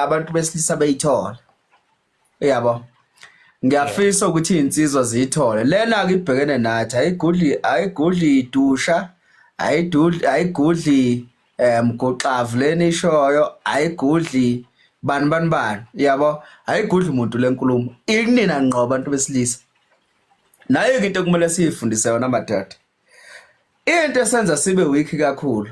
abantu besilisa beyithola yabo ngiyafisa ukuthi insizwa ziyithole lena ke ibhekene nathi ayigudli idusha ayigudli mgoqavu leni ishoyo ayigudli bani yabo ayigudli umuntu lenkulumo ikunina ngqo abantu besilisa nayo into kumele siyifundise yona madoda into esenza sibe weak kakhulu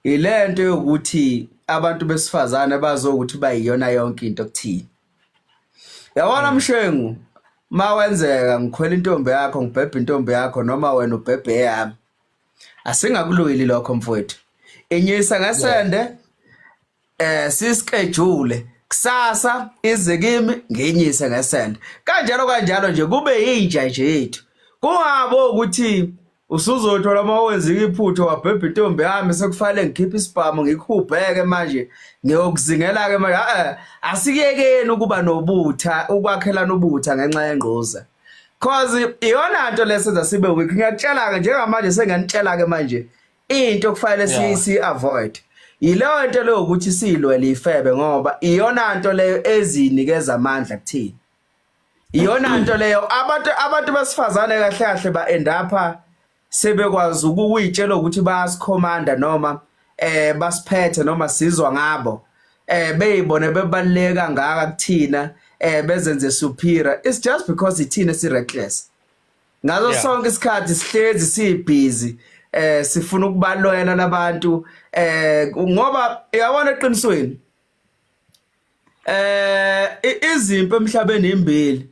ilento yokuthi abantu besifazane bazokuthi bayiyona yonke into kuthini yabona mshengu mawenzeka ngikhwela intombi yakho ngibhebhe intombi yakho noma wena ubhebhe yami asingakulweli lokho mfowethu inyisa ngesende sischedule kusasa ize kimi ngiyinyise ngesende kanjalo nje kube yinja nje yethu kungabo ukuthi usuzothola mawenza iphutho wabhebhe intombi yami sekufanele ngikhiphe isibhamu ngikubheke manje ngiyokuzingela ke manje asikiyekeni ukuba nobutha ukwakhelana ubutha ngenxa yengqoza cause iyona nto lesenza sibe weak ngiyakutshela ke njengamanje sengiyanitshela ke manje into okufanele si avoid yileyo nto leyo ukuthi silwele ifebe ngoba iyona nto leyo ezinikeza amandla kuthina iyona nto leyo abantu besifazane kahle ba end up sebekwazi ukuyitshela ukuthi bayasikhomanda noma basiphethe noma sizwa ngabo beyibone bebaleka ngaka kuthina bezenze superior it's just because ithina si reckless ngazo sonke isikhathi sihlezi sibusy sifuna ukubaloyela labantu ngoba yabona eqinisweni izimpi emhlabeni imbili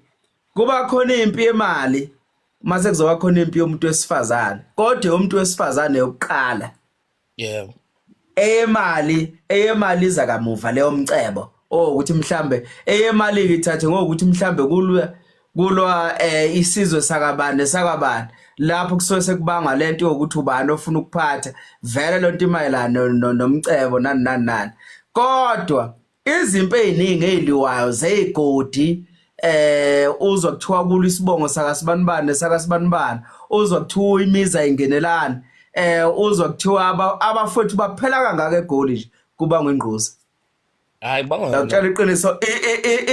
kuba khona impi yemali mase kuzoba khona impi yomuntu wesifazane kodwa umuntu wesifazane yokuqala eyemali iza kamuva leyo mcebo ukuthi mhlambe eyemali ngithathe ngokuthi mhlambe kulwa isizwe sakabani lapho kusuke sekubanga lento yokuthi ubani ofuna ukuphatha vele lonto imayelana nomcebo nani kodwa izimpi eziningi eziliwayo zeyigodi uzwa kuthiwa kulo isibongo sakasibanibani uzwa kuthiwa imiza ingenelana uzwa kuthiwa abafowethu baphela kangaka egoli nje kuba ngengqozi hayi bangona ngicela iqiniso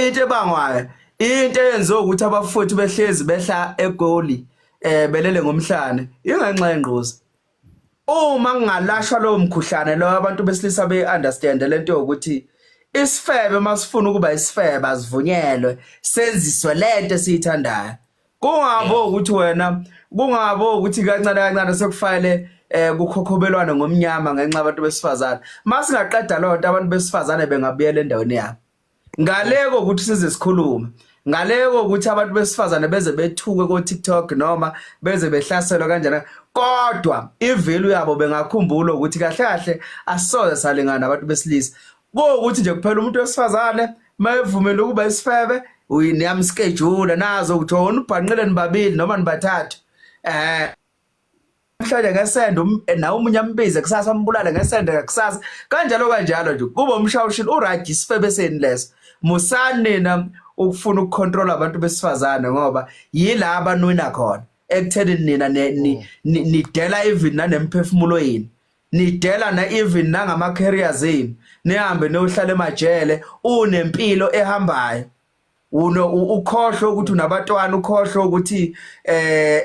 into ebangwayo into eyenziwa ukuthi abafowethu behlezi behla egoli belele ngomhlane ingenxa yengqozi uma kungalashwa lo mkhuhlane lo abantu besilisa beunderstand lento yokuthi isifebe masifuna ukuba isifebe asivunyelwe senziswe lento esiyithandayo kungabo ukuthi wena kungabo ukuthi kancane sekufanele kukhokhobelwana ngomnyama ngenxa abantu besifazane masingaqeda lonto abantu besifazane bengabuyela endaweni yabo ngaleko ukuthi size sikhulume ngaleko ukuthi abantu besifazane beze bethuke ko TikTok noma beze behlaselwa kanjani kodwa ivalue yabo bengakhumbula ukuthi kahle asoze salingana abantu besilisa ukuthi nje kuphela umuntu wesifazane mayevumela ukuba isifebe uyiniyamschedule nazo ukuthi wona ubhanqile nibabili noma nibathathu mhlawumbe ngesende nawe umunye ambize kusasa ambulale ngesende kusasa kanjalo nje kuba umshawushini uright isifebe seni leso musani nina ukufuna ukucontrol abantu besifazane ngoba yilaba nwina khona ekutheni nina nidela even nanemphefumulo yini nidela na even nangama careers yini nihambe nohlala emajele unempilo ehambayo ukhohlwe ukuthi unabatwana ukhohlwe ukuthi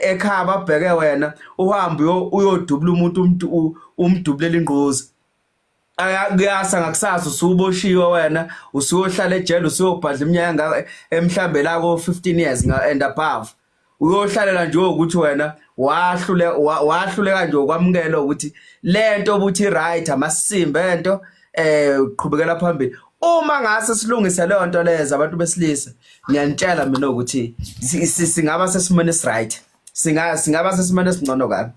ekhaya babheke wena uhambe uyodubula umuntu umdublela ingqozi kuyasa ngakusasa usuboshiwe wena usuyohlala ejele usuyobhadla iminyaka emhlambe la ko 15 years and above uyohlalela nje ukuthi wena wahluleka nje okwamukela ukuthi lento obuthi right amasimbe into uqhubekela phambili uma ngase silungise leyo nto leza abantu besilisa ngiyanitshela mina ukuthi singaba sesimene right singaba sesimene singcono kabi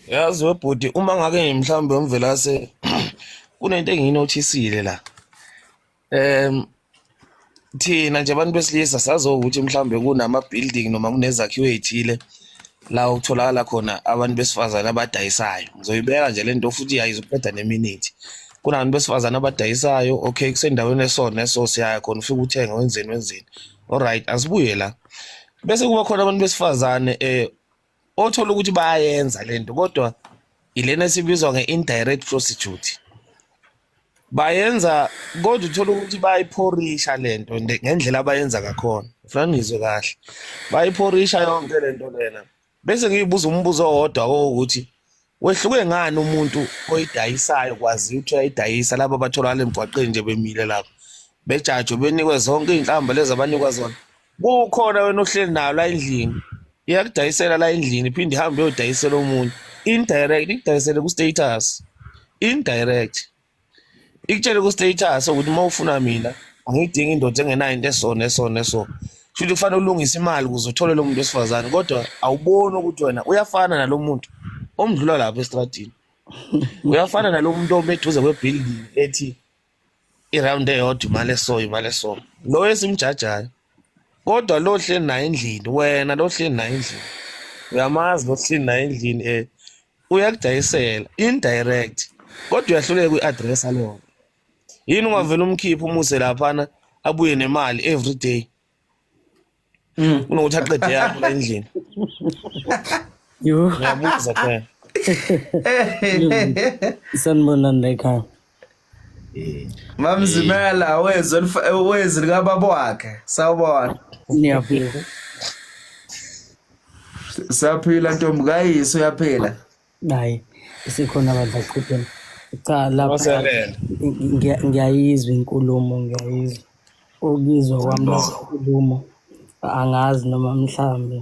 yazi webhudi uma ngake mhlambe umvelase kunento engiyinothisile la thina nje abantu besilisa sazo ukuthi mhlambe kunama building noma kunezakhiwo ezithile la ukutholakala khona abantu besifazana abadayisayo ngizoyibeka nje lento futhi ayizoqeda neminute kunabantu besifazana abadayisayo okay kusendaweni eso siyaya khona ufika uthenga wenzeni alright asibuye la bese kuba khona abantu besifazane othola ukuthi bayayenza lento kodwa ilena esibizwa nge-indirect prostitute bayenza kodwa uthola ukuthi bayiphorisha lento ngendlela abayenza ngakhona ufuna ngizwe kahle bayiphorisha yonke lento lena bese ngiyibuza umbuzo owodwa ukuthi wehluke ngani umuntu oyidayisayo kwazi ukuthi uyayidayisa laba batholakala emgwaqeni nje bemile lapho bejajo benikwe zonke inhlamba lezi abanikwa zona kukhona wena ohleli nayo la endlini iyakudayisela la endlini iphinde ihambe yodayisela umuntu indirect ikudayisele ku-status indirect ikutshele ku-status ukuthi uma ufuna mina angidingi indoda engenayo into eso futhi kufanele ulungise imali ukuze uthole lo muntu wesifazane kodwa awuboni ukuthi wena uyafana nalo muntu omdlula lapha estradini uyafana nalo muntu omeduze kwebuilding ethi iround eyodwa imali eso lo esimjajayo kodwa lo hleli naye endlini wena lo hleli naye endlini uyamazi lo hleli naye endlini uyakudayisela indirect kodwa uyahluleka kwi-address aleyo yini ungavela umkhipha umuse laphana abuye nemali every day unokuthi aqede yakho la endlini ngiyabuza phela sanibonani la ekhaya Mamzimela wezi likababa wakhe sawubona niyaphila saphila ntombi kayise uyaphila hayi isikhona abadla qhupheni cha lapha waselela ngiyayizwa inkulumo ngiyayizwa ukuzwa kwami inkulumo angazi noma mhlambe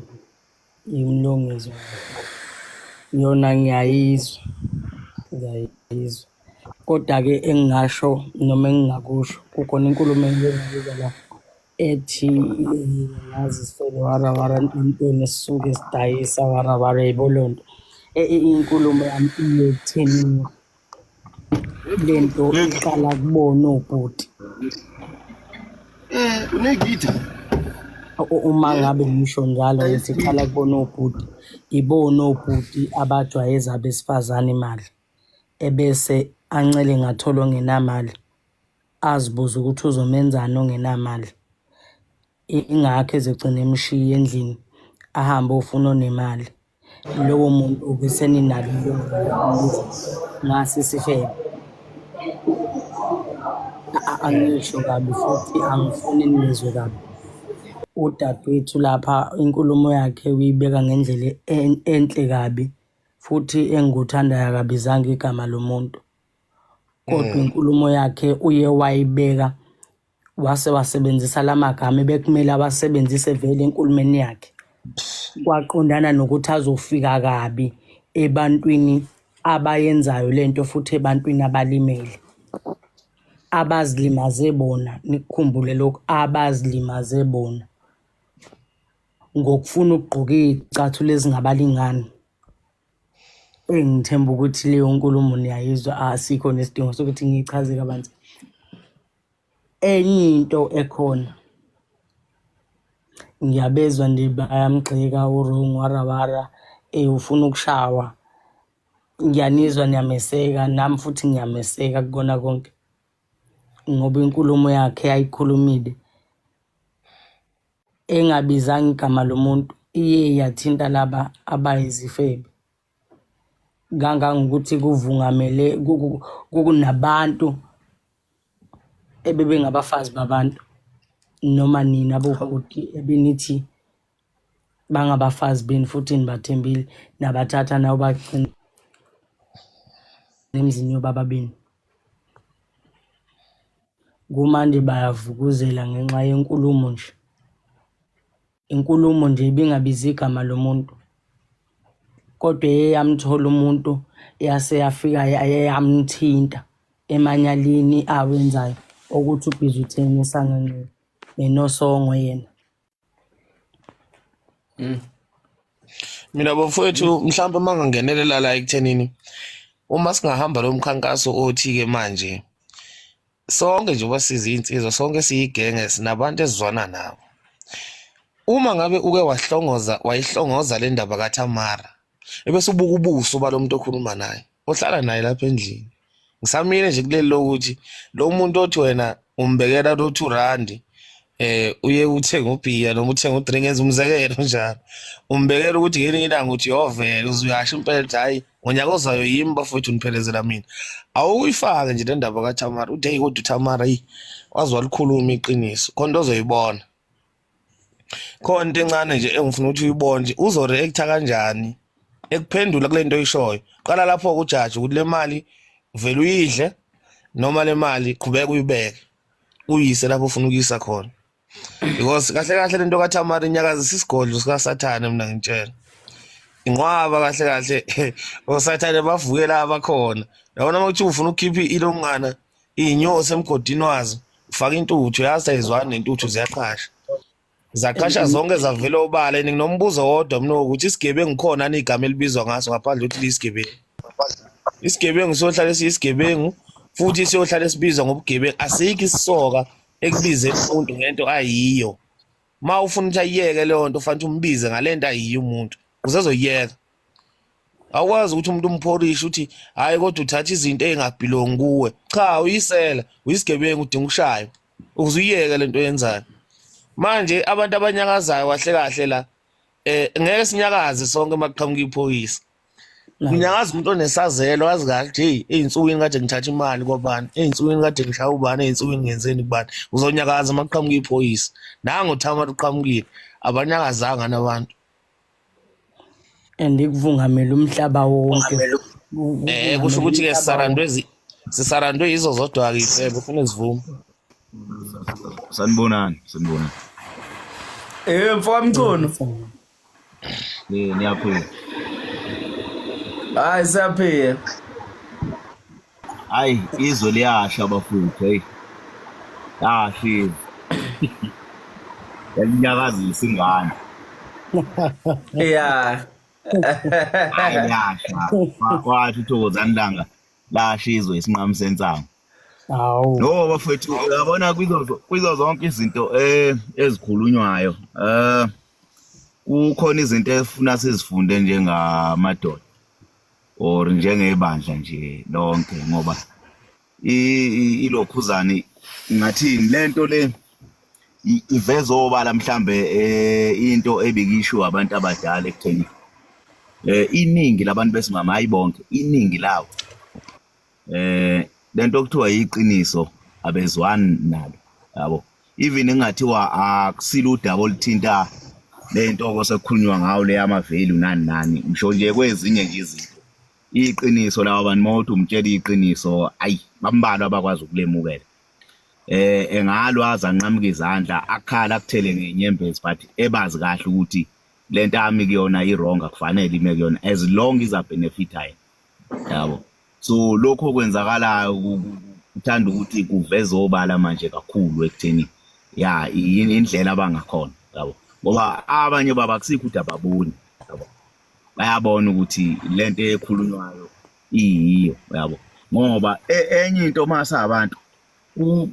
imlungiso yona ngiyayizwa kodwa-ke engingasho noma engingakusho kukhona inkulumo engiyoyibuka la ethi ngazi sifele warawara intweni esisuke esidayisa warawara yibolonto inkulumo yami iyetheni lento iqala kubona obhuti unegitha uma ngabe ngisho njalo ukuthi iqala kubona obhuti ibona obhuti abajwayeza abesifazane imali ebese ancele ngathola ongenamali azibuza ukuthi uzomenzani ongenamali ingakho ezegcina emshiya endlini ahambe ofuna onemali lowo muntu ubeseni nalo ngase sifele angisho kabi futhi angifuni nizwe kabi udadewethu lapha inkulumo yakhe uyibeka ngendlela enhle kabi futhi engikuthandayo kabi zange igama lomuntu kodwa inkulumo yakhe uye wayibeka wase wasebenzisa lamagama bekumele abasebenzise vele enkulumeni yakhe kwaqondana nokuthi azofika kabi ebantwini abayenzayo lento futhi ebantwini abalimele abazilimaze bona nikukhumbule lokho abazilimaze bona ngokufuna ukugqoka izicathulo ezingabalingani engithemba ukuthi leyo nkulumo niyayizwa asikho nesidingo sokuthi ngiyichaze kabanzi enye into ekhona ngiyabezwa nje bayamgxeka urong warawara ufuna ukushawa ngiyanizwa niyameseka nami futhi ngiyameseka kukona konke ngoba inkulumo yakhe ayikhulumile engabizanga igama lomuntu iye yathinta laba abayizifebe kangangokuthi kuvungamele kunabantu ebebengabafazi babantu noma nina abobhuti ebenithi bangabafazi beni futhi nibathembile nabathatha nawo bagcina emzini yobaba beni kumanje bayavukuzela ngenxa yenkulumo nje inkulumo nje ibingabizi igama lomuntu kodwa eyamthola umuntu yase yafika yamthinta emanyalini awenzayo ukuthi ubhizi uthengisa nenosongo yena mina bafowethu mhlawumbe mangangenelela la ekuthenini uma singahamba lo mkhankaso othi-ke manje sonke nje basiza insizwa sonke siyigenge sinabantu esizwana nabo uma ngabe uke wayihlongoza le ndaba kaThamara ebese ubuka ubuso balo muntu okhuluma naye ohlala naye lapha endlini ngisamile nje kuleli lokuthi lo muntu othi wena umbekela lo 2 rand uye uthenge ubhiya noma uthenge udrink enza umzekelo njalo. Umbekela ukuthi ngelinye ilanga uthi yovela uzuyasho impela ukuthi hayi ngonyaka ozayo yimi bafowethu niphelezela mina. Awuyifake nje le ndaba kaThamara uthi hey kodwa uThamara wazi walikhuluma iqiniso khona into ozoyibona. Khona into encane nje engifuna ukuthi uyibone nje uzoreacta kanjani ekuphendula kule nto oyishoyo. Qala lapho kujaji ukuthi le mali vele uyidle noma le mali qhubeka uyibeke uyise lapho ufuna ukuyisa khona. Because kahle kahle lento kaThamara inyakazisa isigodlo sikaSathane mina ngitshela. Ingwaba kahle kahle oSathane bavuke la bakhona. Yabona ukuthi ufuna ukukhipha ilongana inyosi emgodini wazo ufaka intuthu yazi ayizwani nentuthu ziyaqhasha. Zaqhasha zonke zavela obala eningi nombuzo wodwa mina ukuthi isigebengu khona igama elibizwa ngaso ngaphandle ukuthi lisigebengu. Isigebengu sohlala siyisigebengu futhi siyohlala sibizwa ngobugebengu asikho isisoka ekubizeni umuntu ngento ayiyo. Ma ufuna ukuthi ayiyeke leyo nto ufanele umbize ngalento ayiyo umuntu uzezoyeka. Awukwazi ukuthi umuntu umphorishe uthi hayi kodwa uthatha izinto ezingabhilongi kuwe. Cha uyisela uyisigebengu udinga ukushayo uzuyeke lento yenzayo. Manje abantu abanyakazayo kahle kahle la ngeke sinyakaze sonke maqhamuka iphoyisa. Unyakaza umuntu onesazelo wazi kahle hey einsukwini kade ngithatha imali kwabani einsukwini kade ngishaya ubani einsukwini ngenzeni kubani uzonyakaza maqhamuka iphoyisa. Nangu Thamara uqhamukile abanyakazanga nabantu. Andikuvungamela umhlaba wonke. Kusho ukuthi ke sisarandwe izo zodwa ke ifebe ufuna izivumo. Sanibonani. Mfowamcuno. Niyaphila. Hayi saphila. Hayi izwe liyasha bafuthu hey. Yashiza. Yalinyakazisa ingane. Yeah. Hayi yasha. Kwathi uthokozani langa lashizwe isinqamu sensango. Hawu. No bafethu uyabona kwizo zonke izinto ezikhulunywayo kukhona izinto efuna sizifunde njengamadoda or njengebandla nje lonke ngoba ilokhuzane ngathini lento le iveza obala mhlambe into ebikisho abantu abadala ekutheni iningi labantu besimama ayibonke iningi lawo lento okuthiwa yiqiniso abezwani nalo yabo even engathiwa akusile udaba oluthinta lento okusekukhulunywa ngawo le yamavalue nani ngisho nje kwezinye nje izinto iqiniso lawo abantu mawuthi umtshela iqiniso ayi bambalwa abakwazi ukulemukela engalwaza anqamuka izandla akhala akuthele ngenyembezi but ebazi kahle ukuthi lento ami kuyona iwrong akufanele ime kuyona as long is a benefit yena yabo. So lokho okwenzakalayo uthanda ukuthi kuveze obala manje kakhulu ekutheni ya indlela abangakhona yabo ngoba abanye baba kusikho ukuthi ababoni yabo bayabona ukuthi lento ekhulunywayo iyiyo yabo ngoba enye into masa abantu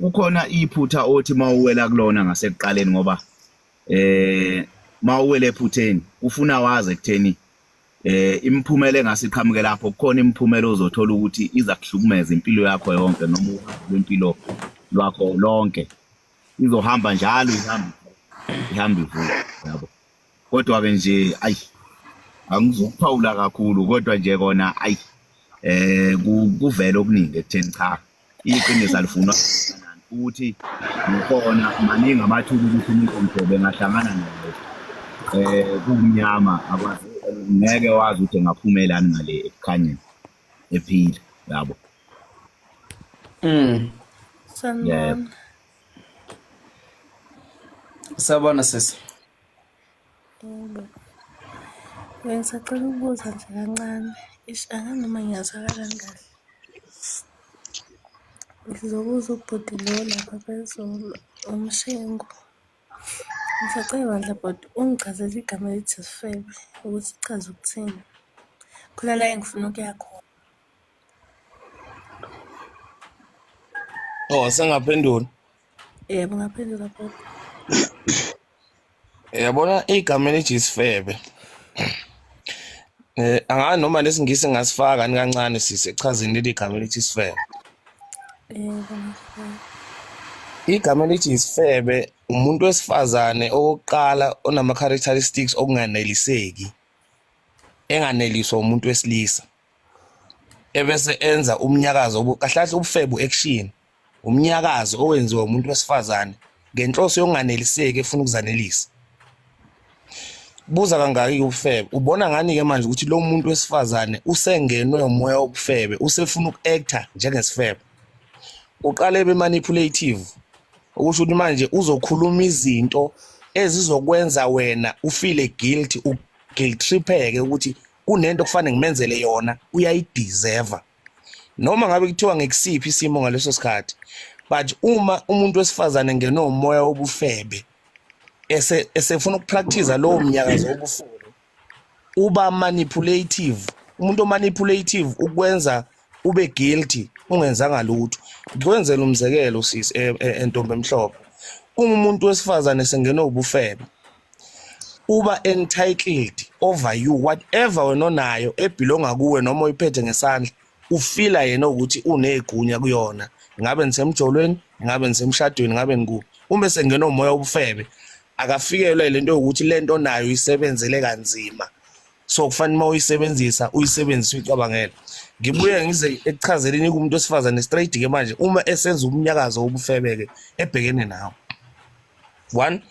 kukhona iphutha othi mawuwela kulona ngasekuqaleni ngoba mawuwele ephutheni ufuna wazi ekutheni imphumela engasiqhamuke lapho kukhona imphumela ozothola ukuthi iza kuhlukumeza impilo yakho yonke noma uhambo lwempilo lwakho lonke izohamba njalo ihamba ivuka yabo. Kodwa ke nje ayi angizokuphawula kakhulu kodwa nje kona ayi kuvela okuningi ekutheni cha iqiniso alifunwa ukuthi ukhona maningi amathuba ukuthi umuntu omhlophe ngahlangana naye kumnyama akwazi ngeke wazi ukuthi engaphumelani ngale ekukhanyeni ephila yabo. Sanibona. Sabona sisi. Ngisacela ukubuza nje kancane. Angani noma ngiyazwakala kahle. Ngizobuza ubhuti lo lapha phezulu umshengo. Ngisacela bandla bhuti ungichazele igama elithi Sifebe ukuthi ichaze ukuthini. Khona la engifuna ukuya khona. Sengaphendula. Yebo ngaphendula bhuti. Yabona igama elithi Isifebe. Angani noma lesingisi ngasifaka kancane sise echazini leli igama elithi Isifebe. Yebo. igama elithi isifebe umuntu wesifazane okokuqala onama characteristics okunganeliseki enganeliswa umuntu wesilisa ebese enza umnyakazo kahlahle ubufebe action umnyakazo owenziwa umuntu wesifazane ngenhloso yokunganeliseki efuna ukuzanelisa. Buza kangaki ubufebe ubona ngani ke manje ukuthi lo muntu wesifazane usengenwe umoya wobufebe usefuna uku-acta njengesifebe uqale bemanipulative okusho ukuthi manje uzokhuluma izinto ezizokwenza wena ufile guilty guilt tripheke ukuthi kunento kufanele ngimenzele yona uyayideserve noma ngabe kuthiwa ngekusiphi isimo ngaleso sikhathi but uma umuntu wesifazane ngeno umoya wobufebe esefuna ukupractice lowo mnyakazo wobufebe uba manipulative umuntu omanipulative ukwenza ube guilty ungenzanga lutho. Ngikwenzela umzekelo sisi entombi emhlophe uma umuntu wesifazane sengena ubufebe uba entitled over you whatever wena onayo ebelonga kuwe noma uyiphethe ngesandla ufila yena ukuthi unegunya kuyona ngabe nisemjolweni ngabe nisemshadweni ngabe niku uma sengena umoya obufebe akafikelwe lento ukuthi lento onayo isebenzele kanzima so kufanele uma uyisebenzisa uyicabangela. Ngibuye ngize ekuchazeleni kumuntu wesifazane straight ke manje uma esenza umnyakazo wobufebe ke ebhekene nawo. One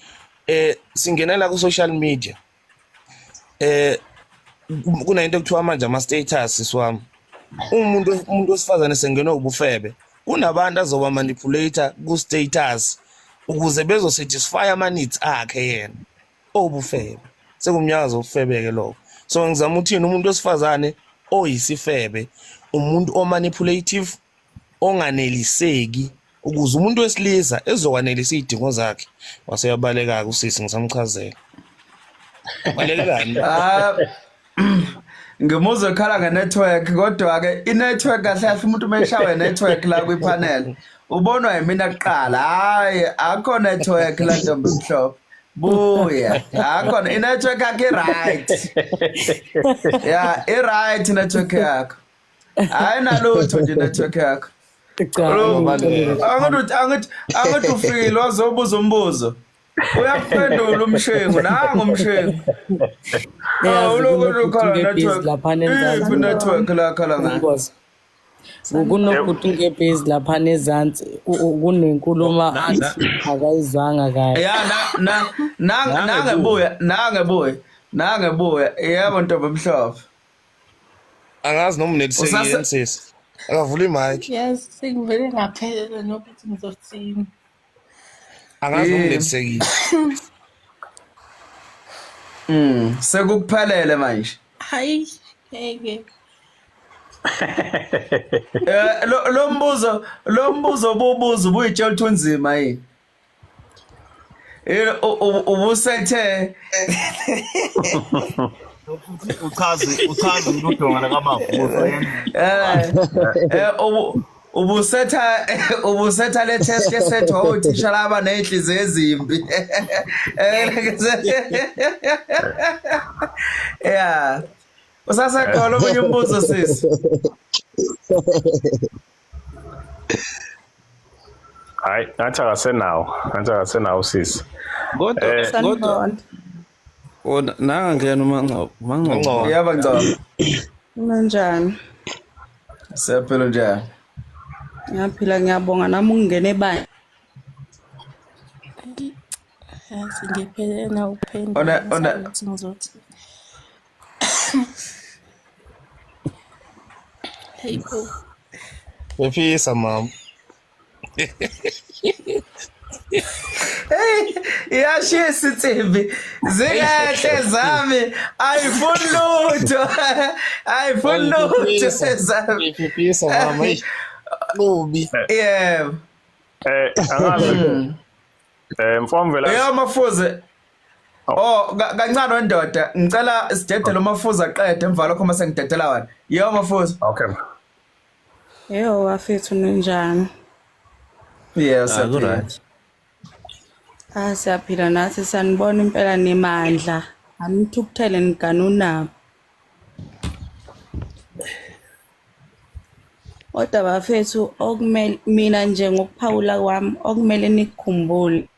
singenela ku social media kunento ekuthiwa manje ama status siwami umuntu wesifazane sengena ubufebe kunabantu azoba manipulator ku status ukuze bezo satisfy ama needs akhe yena obufebe sekumnyakazo wobufebe ke lokho. So ngizama uthini umuntu wesifazane oyisifebe umuntu omanipulative onganeliseki ukuze umuntu wesilisa ezokwanelisa izidingo zakhe waseyabaleka usisi ngisamchazela balekani ngimuzwe khala nge-network kodwa ke i-network kahle umuntu meshawe network la kwi-panel ubonwa yimina kuqala hayi akho network la ntombi mhlophe buya akho i-network yakhe right yeah i-right network yakho hayi nalutho nje network yakho angithi ufile wazobuza umbuzo uyaphendula umshengu nangu umshengu network lakhala ngani kunokuthi ngebhezi lapha nezansi kunenkulumo akayizwanga kahle ya nangebuya yebo ntombi emhlophe angazi noma uneliseki sisi akavula imic Yes, sengivele ngaphelele nokuthi ngizothini. angazi noma uneliseki sekukuphelele manje Hayi, ngeke. lo mbuzo obubuza ubuyitshela ukuthi unzima yini ubusethe uchaze udonga lakamavuso ubusetha le test esethwa othisha laba nezinhliziyo ezimbi yeah usasekhona omunye umbuzo sisi Hayi ngathi akasenawo sisi. kodwa nanga ngena mangcobo yaba ngcobo Kanjani? siyaphila njani Ngiyaphila ngiyabonga nami ungene ebani. Yazi ngiphelele na uphendula ukuthi ngizothi. Hey bo. ephisa mama iyashiya isitsimbi zikahle zami ayifuni lutho zami ephisa mama Lubi yebo Angazi. Mfowethu yebo mafuze kancane wendoda ngicela sidedele umafuza aqede emva lokho mase ngidedela wena yebo mafuza Okay. Yebo wafethu ninjani? yes right Siyaphila nathi sanibona impela nemandla. Anithukuthele nigana unabo. Kodwa bafethu okumele mina nje ngokuphawula kwami okumele nikukhumbule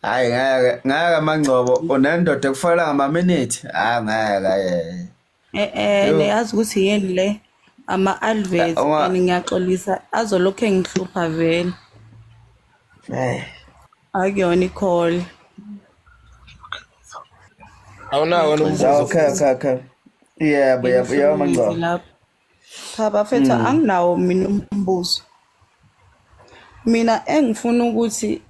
Hayi ngeke Mangcobo unendoda ekufanele ngama-minute ngeke niyazi ukuthi yini le ama-adverts and ngiyaxolisa azolokhu engihlupha vele akuyona i-call awunawo wena okay yebo Mangcobo lapho cha bafethu anginawo mina umbuzo mina engifuna ukuthi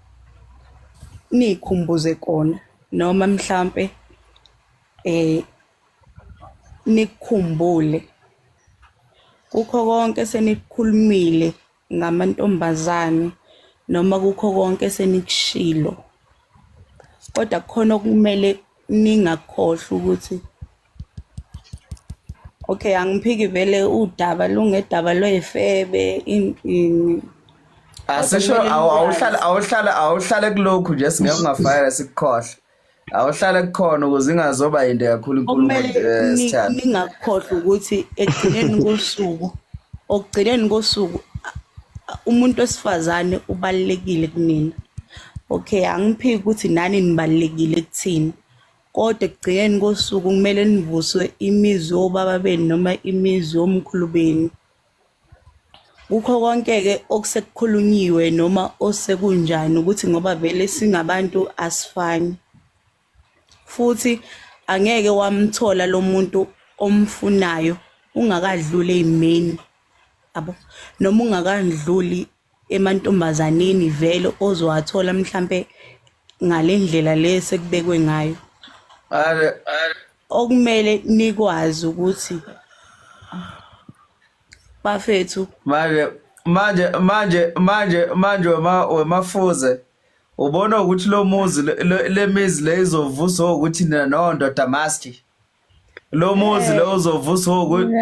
nikhumbuze kona noma mhlambe nikukhumbule kukho konke senikukhulumile ngamantombazane noma kukho konke senikushilo kodwa kukhona okumele ningakhohlwa ukuthi okay angiphiki vele udaba lungedaba lwefebe asisho awuhlale kulokhu nje singeke ungafayela sikukhohle awuhlale kukhona ukuze ingazoba yinde kakhulu inkulumo sithanda ningakhohlwa ukuthi ekugcineni kosuku umuntu wesifazane ubalekile kunina okay angiphiki ukuthi nani nibalekile kuthina kodwa ekugcineni kosuku kumele nivuswe imizwa obaba beni noma imizwa omkhulu beni kukho konke-ke okusekukhulunyiwe noma osekunjani ukuthi ngoba vele singabantu asifani futhi angeke wamthola lo muntu omfunayo ungakadluli ey'meni yabo noma ungakadluli emantombazaneni vele ozowathola mhlampe ngale ndlela le sekubekwe ngayo okumele nikwazi ukuthi bafethu manje wemafuze ubona ukuthi lo muzi le mizi le izovuswa ukuthi nina nondoda masti lo muzi lo uzovuswa ukuthi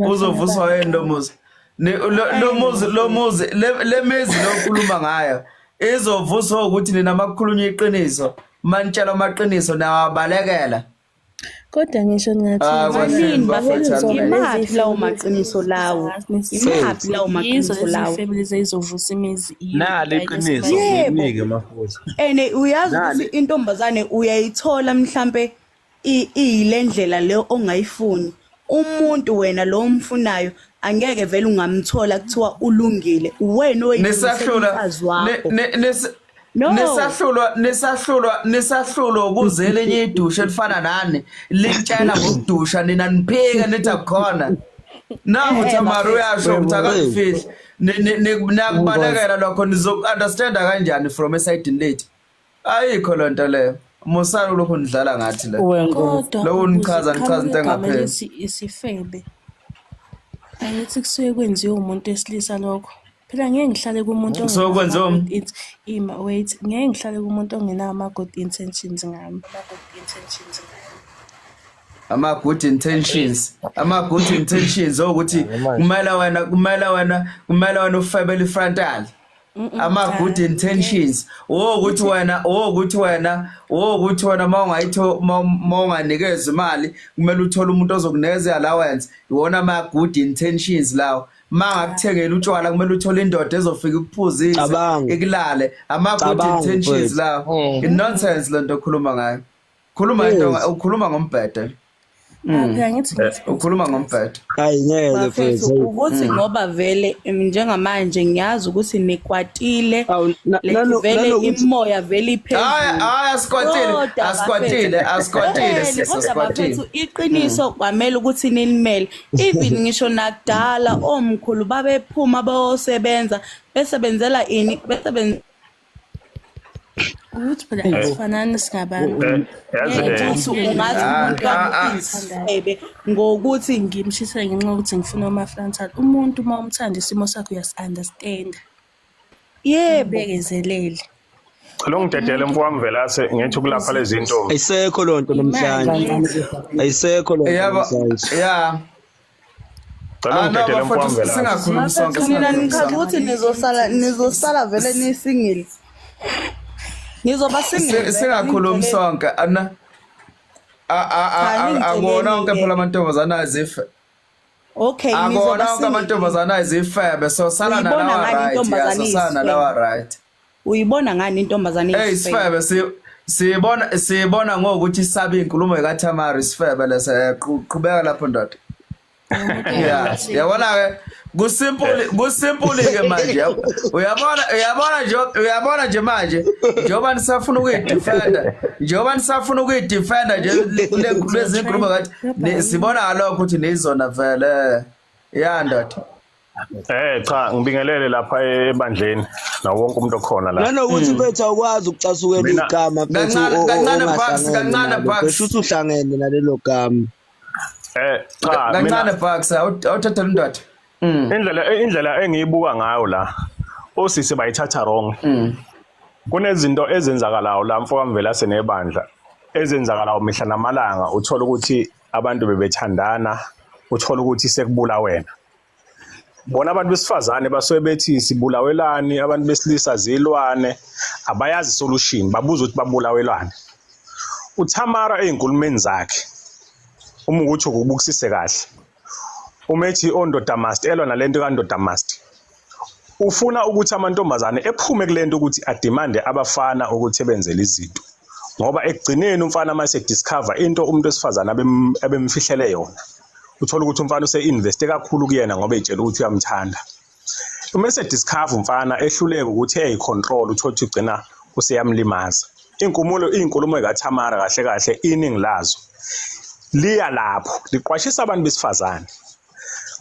uzovuswa yini lo muzi lo muzi le mizi lo khuluma ngayo izovuswa ukuthi nina makukhulunywa iqiniso manitshela amaqiniso nawabalekela kodwa ngisho ngathi imaphi lawo maqiniso lawo imaphi lawo maqiniso lawo izifebe lezizovusa imizi nalo iqiniso nginike mafuza uyazi ukuthi intombazane uyayithola mhlambe ile ndlela le ongayifuni umuntu wena lo umfunayo angeke vele ungamthola kuthiwa ulungile wena oyimfazi wakho nisahlulwa ukuze lenye idusha elifana nani litshela ngokudusha nina niphika nithi akukhona nakuthi amaro uyasho ukuthi akakufihli nakubalekela lokho nizoku-understanda kanjani from esayidini lethu ayikho loo nto leyo musana ulokhu nidlala ngathi le lowo nichaza into engapheli isifebe angithi kusuke kwenziwe umuntu wesilisa lokho phela ngeke ngihlale kumuntu so kwenziwa wait ngeke ngihlale kumuntu ongenawo ama-good intentions ngami ama-good intentions ukuthi kumele wena ufebele ifrontal ama-good intentions ukuthi wena ma unganikeza imali kumele uthole umuntu ozokunikeza allowance iwona ama-good intentions lawo mangakuthengela utshwala kumele uthole indoda ezofika ikuphuzise ikulale ama-good intentions lawo i-nonsense lento okhuluma ngayo ukhuluma ngombhede ukhuluma ngombhede hayi ngeke bafethu ukuthi ngoba vele njengamanje ngiyazi ukuthi nikwatile vele imoya vele iphezulu asikwatile bafethu iqiniso kwamele ukuthi nilimele even ngisho nakudala omkhulu babephuma bayosebenza besebenzela ini ukuthi phela asifanani singabantu ungathi umuntu ngokuthi ngimshisele ngenxa yokuthi ngifuna uma-frontal umuntu uma umthanda isimo sakho uyasi-understanda bekezelele lo ngidedele mfowami velase ngithi ukulapha lezi zinto ayisekho loo nto namhlanje ayisekho loo nto namhlanje ngidedele mfowami velase singakhulumi sonke mina ngikhathi ukuthi nizosala vele nisingile ngizoba singakhulumi sonke akubona onke phela amantombazane azife Okay, Akona onke amantombazane ayizifebe so sala Uyibona nalawa ngani right intombazane yaso sana nalawa right. Uyibona ngani intombazane Isifebe siyibona ngokuthi isabe inkulumo kaThamari isifebe lese qhubeka lapho ndoda. Yeah, yabona ke kusimple ke manje. Uyabona nje manje njengoba nisafuna ukuyidefenda nje lezi inkulumo kathi sibona ngalokho ukuthi nizona vele. Yeah ndoda. Cha ngibingelele lapha ebandleni nawo wonke umuntu okhona la. Nanokuthi bethu awukwazi ukucasukela igama bethu kancane Bucks. Besho ukuthi uhlangene nalelo gama. Cha kancane Bucks awuthatha ndoda. Indlela engiyibuka ngayo la osisi bayithatha wrong. Kunezinto ezenzakalayo la mfowami vela senebandla ezenzakalayo mihla namalanga uthola ukuthi abantu bebethandana uthola ukuthi sekubula wena. Bona abantu besifazane basuke bethi sibulawelani abantu besilisa zilwane abayazi solution babuza ukuthi babulawelane. UThamara einkulumeni zakhe uma ukuthi ukubukisise kahle umethi ondoda must elwa nalento kandoda must ufuna ukuthi amantombazane ephume kulento ukuthi ademande abafana ukuthi ebenzele izinto ngoba ekugcineni umfana mase discover into umuntu wesifazane abemfihlele yona uthola ukuthi umfana use-investe kakhulu kuyena ngoba etshela ukuthi uyamthanda. Uma ese-discover umfana ehluleke ukuthi eyicontrol uthola ukuthi ugcina useyamlimaza. Iy'nkulumo kaThamara kahle kahle iningi lazo liya lapho liqwashisa abantu besifazane.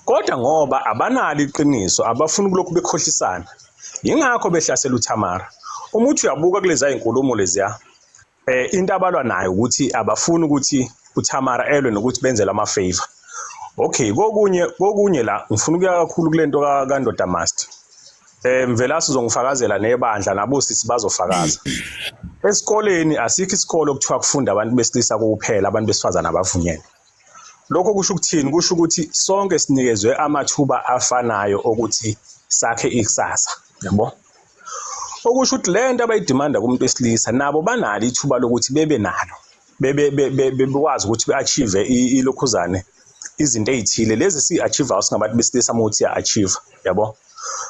Kodwa ngoba abanalo iqiniso abafuna kulokhu bekhohlisana yingakho behlasela uThamara. Uma uthi uyabuka kulezi inkulumo leziya into abalwa nayo ukuthi abafuni ukuthi uThamara elwe nokuthi benzele ama-favor. Okay, kokunye la ngifuna ukuya kakhulu kulento kandoda must. Mvelasi uzongifakazela nebandla nabo sisi bazofakaza. Esikoleni asikho isikole okuthiwa kufunda abantu besilisa kuphela abantu besifazana abavunyene. Lokho kusho ukuthini? Kusho ukuthi sonke sinikezwe amathuba afanayo ukuthi sakhe ikusasa, yabo? Okusho ukuthi lento abayidimanda kumuntu wesilisa nabo banalo ithuba lokuthi bebe nalo. Bekwazi ukuthi be-achieve ilokhuzane izinto ezithile lezi si-achieve singabantu besilisa ukuthi ya-achieve, yabo?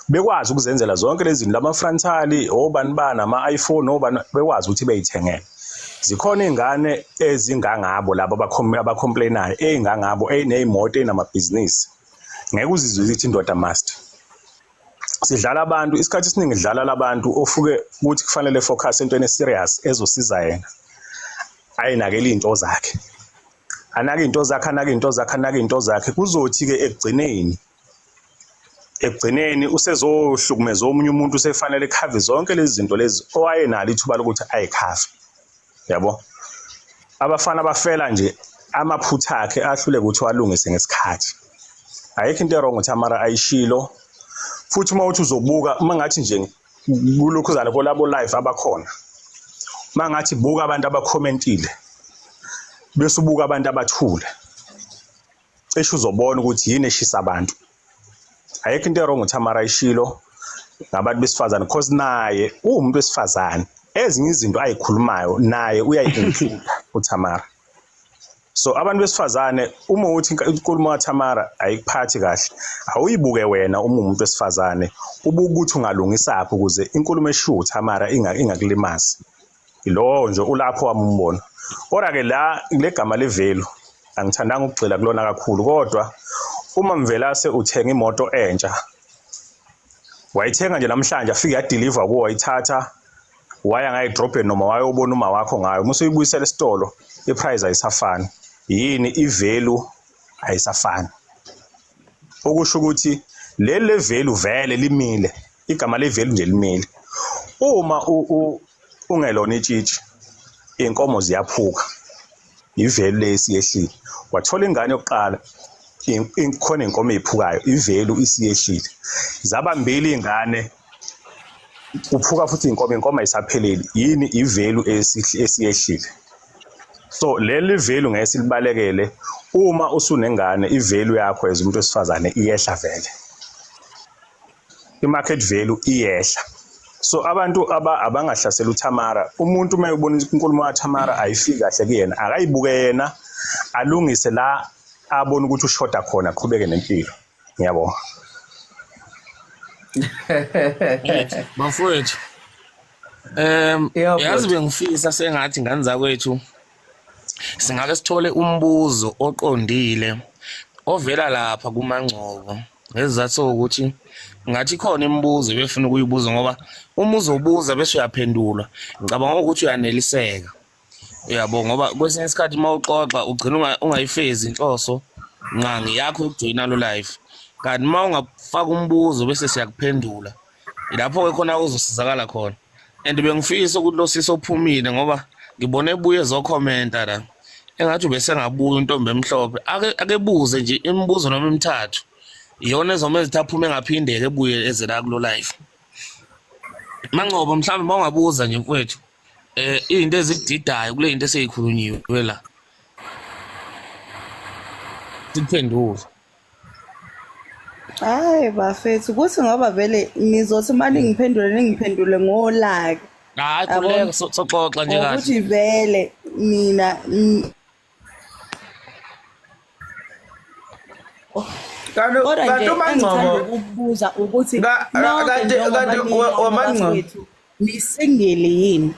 Bekwazi ukuzenzela zonke lezi zinto lama-frontali obanibana ama-iPhone bekwazi ukuthi beyithengele. Zikhona izingane ezingangabo labo abacomplainayo ezingangabo enezimoto enamabhizinisi. Ngeke uzizwe ukuthi indoda must. Sidlala abantu isikhathi esiningi sidlala labantu ofuke ukuthi kufanele focus entweni serious ezosiza yena. Ayinakele into zakhe. Anake into zakhe kuzothi ke ekugcineni usezohlukumeza omunye umuntu usefanele ekhave zonke lezi zinto lezi owayenalo ithuba lokuthi ayikhave. Yabo? Abafana bafela nje amaphutha akhe ahlule ukuthi walungise ngesikhathi. Ayikho into wrong uThamara ayishilo. Futhi uma uthi uzobuka mangathi nje kulokhuzana kolabo live abakhona. Mangathi buka abantu abacommentile. Bese ubuka abantu abathule. Cishe uzobona ukuthi yini eshisa abantu. Ayikho into wrong uThamara ayishilo ngabantu besifazane because naye umuntu wesifazane ezinye izinto ayikhulumayo naye uyayi-include uThamara. So abantu besifazane uma uthi inkulumo kaThamara ayikuphathi kahle awuyibuke wena uma umuntu wesifazane ubuke ukuthi ungalungisaphi ukuze inkulumo eshiwo uThamara ingakulimazi. Lo nje ulapho wamumbona. Kodwa ke la legama levelu angithandanga ukugxila kulona kakhulu kodwa uma Mvelase uthenga imoto entsha wayithenga nje namhlanje afike yadeliver kuwo wayithatha waya ngayidrobheni noma wayobona uma wakho ngayo musu uyibuyisela esitolo iprice ayisafani yini ivalue ayisafani okusho ukuthi le value vele limile igama le value nje limile uma ungelona itshitshi inkomo ziyaphuka ivalue lesiyehlile wathola ingane yokuqala khona inkomo eziphukayo ivalue isiyehlile zabambili ingane uphuka futhi inkomo ayisapheleli yini ivalue esiyehlile. So leli value ngeke silibalekele uma usunengane ivalue yakho as umuntu wesifazane iyehla vele imarket value iyehla. So abantu abangahlasela uThamara umuntu uma ubona inkulumo kaThamara ayifiki kahle kuyena akayibuke yena alungise la abone ukuthi ushoda khona aqhubeke nempilo. Ngiyabonga. Bafowethu yazi bengifisa sengathi ngane zakwethu singake sithole umbuzo oqondile ovela lapha kuMangcobo ngesizathu sokuthi ngathi khona imibuzo befuna ukuyibuza ngoba uma uzobuza bese uyaphendula ngicabanga ukuthi uyaneliseka yabo ngoba kwesinye isikhathi mawuxoxa ugcina ungayifezi inhloso nqangi yakho ukujoyina lo live kanti uma ungafaka umbuzo bese siyakuphendula ilapho ke khona uzosizakala khona and bengifisa ukuthi lo siso ophumile ngoba ngibone ebuye ezokhomenta la engathi bese ngabuya intombi emhlophe akebuze nje imibuzo noma emithathu iyona ezomenza ukuthi aphume ngaphindeke ebuye eze la kulo live. Mangcobo mhlawumbe mawungabuza nje mfowethu izinto ezididayo kule zinto eseyikhulunyiwe la siphendule. Hayi bafethu kuthi ngoba vele nizothi manje ningiphendule ngolaka. Hayi khuleka soxoxa nje kahle. Ukuthi vele mina kanti uMangcobo ukubuza ukuthi kanti uMangcobo nisingele yini?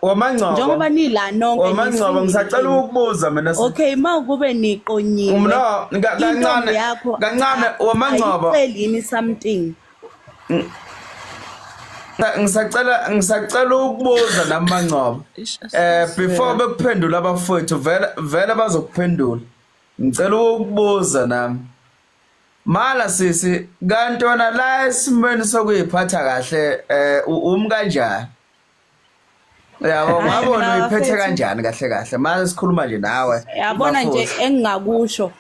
uMangcobo Njengoba nila nonke uMangcobo ngisacela ukubuza mina okay mawukube niqonyiwe no kancane uMangcobo ayini something ngisacela ukubuza naMangcobo before bekuphendula abafowethu vele bazokuphendula ngicela ukubuza nami mala sisi kanti wona la esimweni sokuyiphatha kahle kanjani yabo ngabona uyiphethe kanjani kahle manje sikhuluma nje nawe yabona nje engingakusho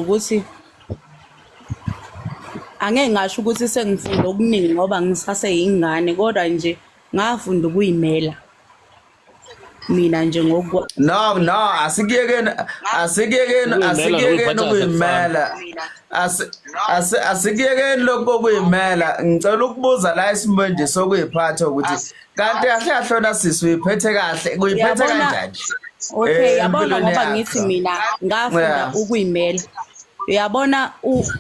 ukuthi angeke ngasho ukuthi sengifunda okuningi ngoba ngisaseyingane kodwa nje ngafunda ukuyimela mina nje ngokwa no asikiyekeni ukuyimela asikiyekeni lokho kuyimela ngicela ukubuza la isimweni nje sokuyiphatha ukuthi kanti kahle hlona sisi uyiphethe kahle kuyiphethe kanjani okay yabona ngoba ngithi mina ngafunda ukuyimela uyabona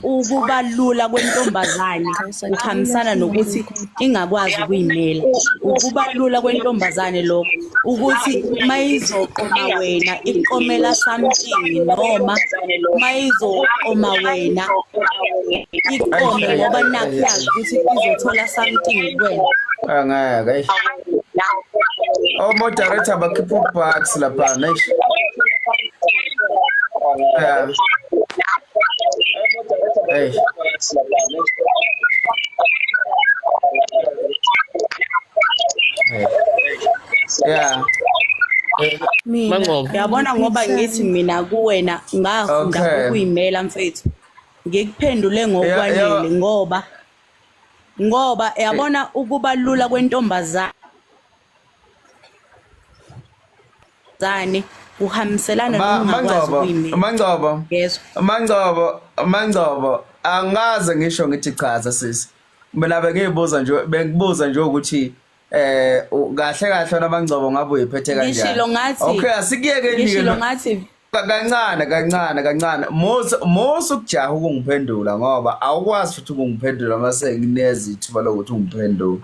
ukuba lula kwentombazane ukhamisana nokuthi ingakwazi ukuyimela ukuba lula kwentombazane lokho ukuthi mayizoqoma wena iqomela something noma mayizoqoma wena iqome ngoba nakho yazi ukuthi izothola something kuwena angeke moderator bakhipha ubucks lapha nice hey yeah mina yabona ngoba ngithi mina kuwena ngafunda ukuyimela mfethu ngikuphendule ngokwanele ngoba yabona ukuba lula kwentombazane uhambiselana nokungakwazi ukuyimela Mangcobo angaze ngisho ngithi chaza sisi mina bengibuza nje ukuthi kahle naMangcobo ngabe uyiphethe kanjani ngishilo ngathi okay asikiyeke ngishilo ngathi kancane musu ukujaha ukungiphendula ngoba awukwazi futhi ukungiphendula mase nginezi ithuba lokuthi ungiphendule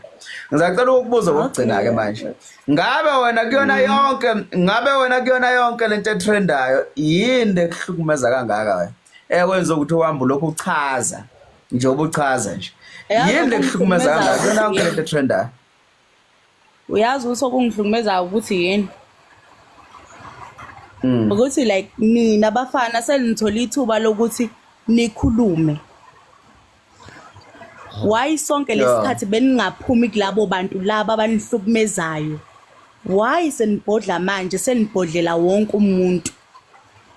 ngizacela ukubuza ukugcina ke manje ngabe wena kuyona yonke lento etrendayo yini ekuhlukumeza kangaka wena ekwenza ukuthi uhambe lokhu uchaza njengoba uchaza nje yini ekuhlukumeza kangaka kuyona yonke lento etrendayo uyazi ukuthi okungihlukumeza ukuthi yini ukuthi like nina bafana selithola ithuba lokuthi nikhulume why sonke lesikhathi beningaphumi kulabo bantu laba abanihlukumezayo why senibhodla manje senibhodlela wonke umuntu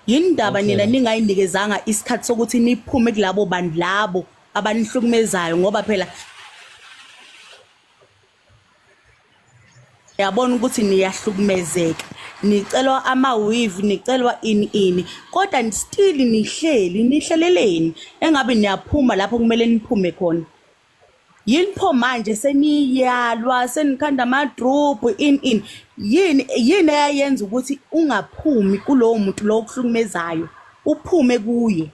yini indaba nina ningayinikezanga isikhathi sokuthi niphume kulabo bantu labo abanihlukumezayo ngoba phela yabona ukuthi niyahlukumezeka nicelwa ama-weave nicelwa ini kodwa still nihleleleni engabe niyaphuma lapho kumele niphume khona yini pho manje seniyalwa senikhanda ama-group yini eyayenza ukuthi ungaphumi kulowo muntu lo okuhlukumezayo uphume kuye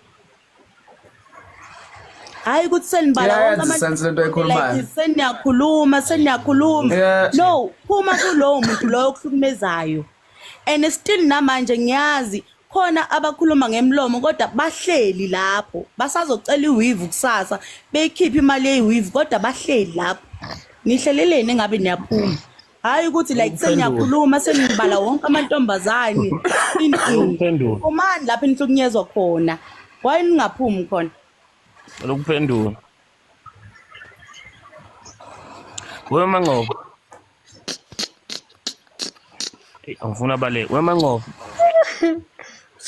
hayi ukuthi senibala wonke seniyakhuluma no phuma kulowo muntu lo okuhlukumezayo and still namanje ngiyazi khona abakhuluma ngemlomo kodwa bahleli lapho basazocela iweave kusasa beyikhipha imali yeweave kodwa bahleli lapho nihlelelene ngabe niyaphuma hayi ukuthi like seniyakhuluma senibala wonke amantombazane umani lapho nihlukunyezwa khona why ningaphumi khona lokuphendula weManqoba angifuna baleke weManqoba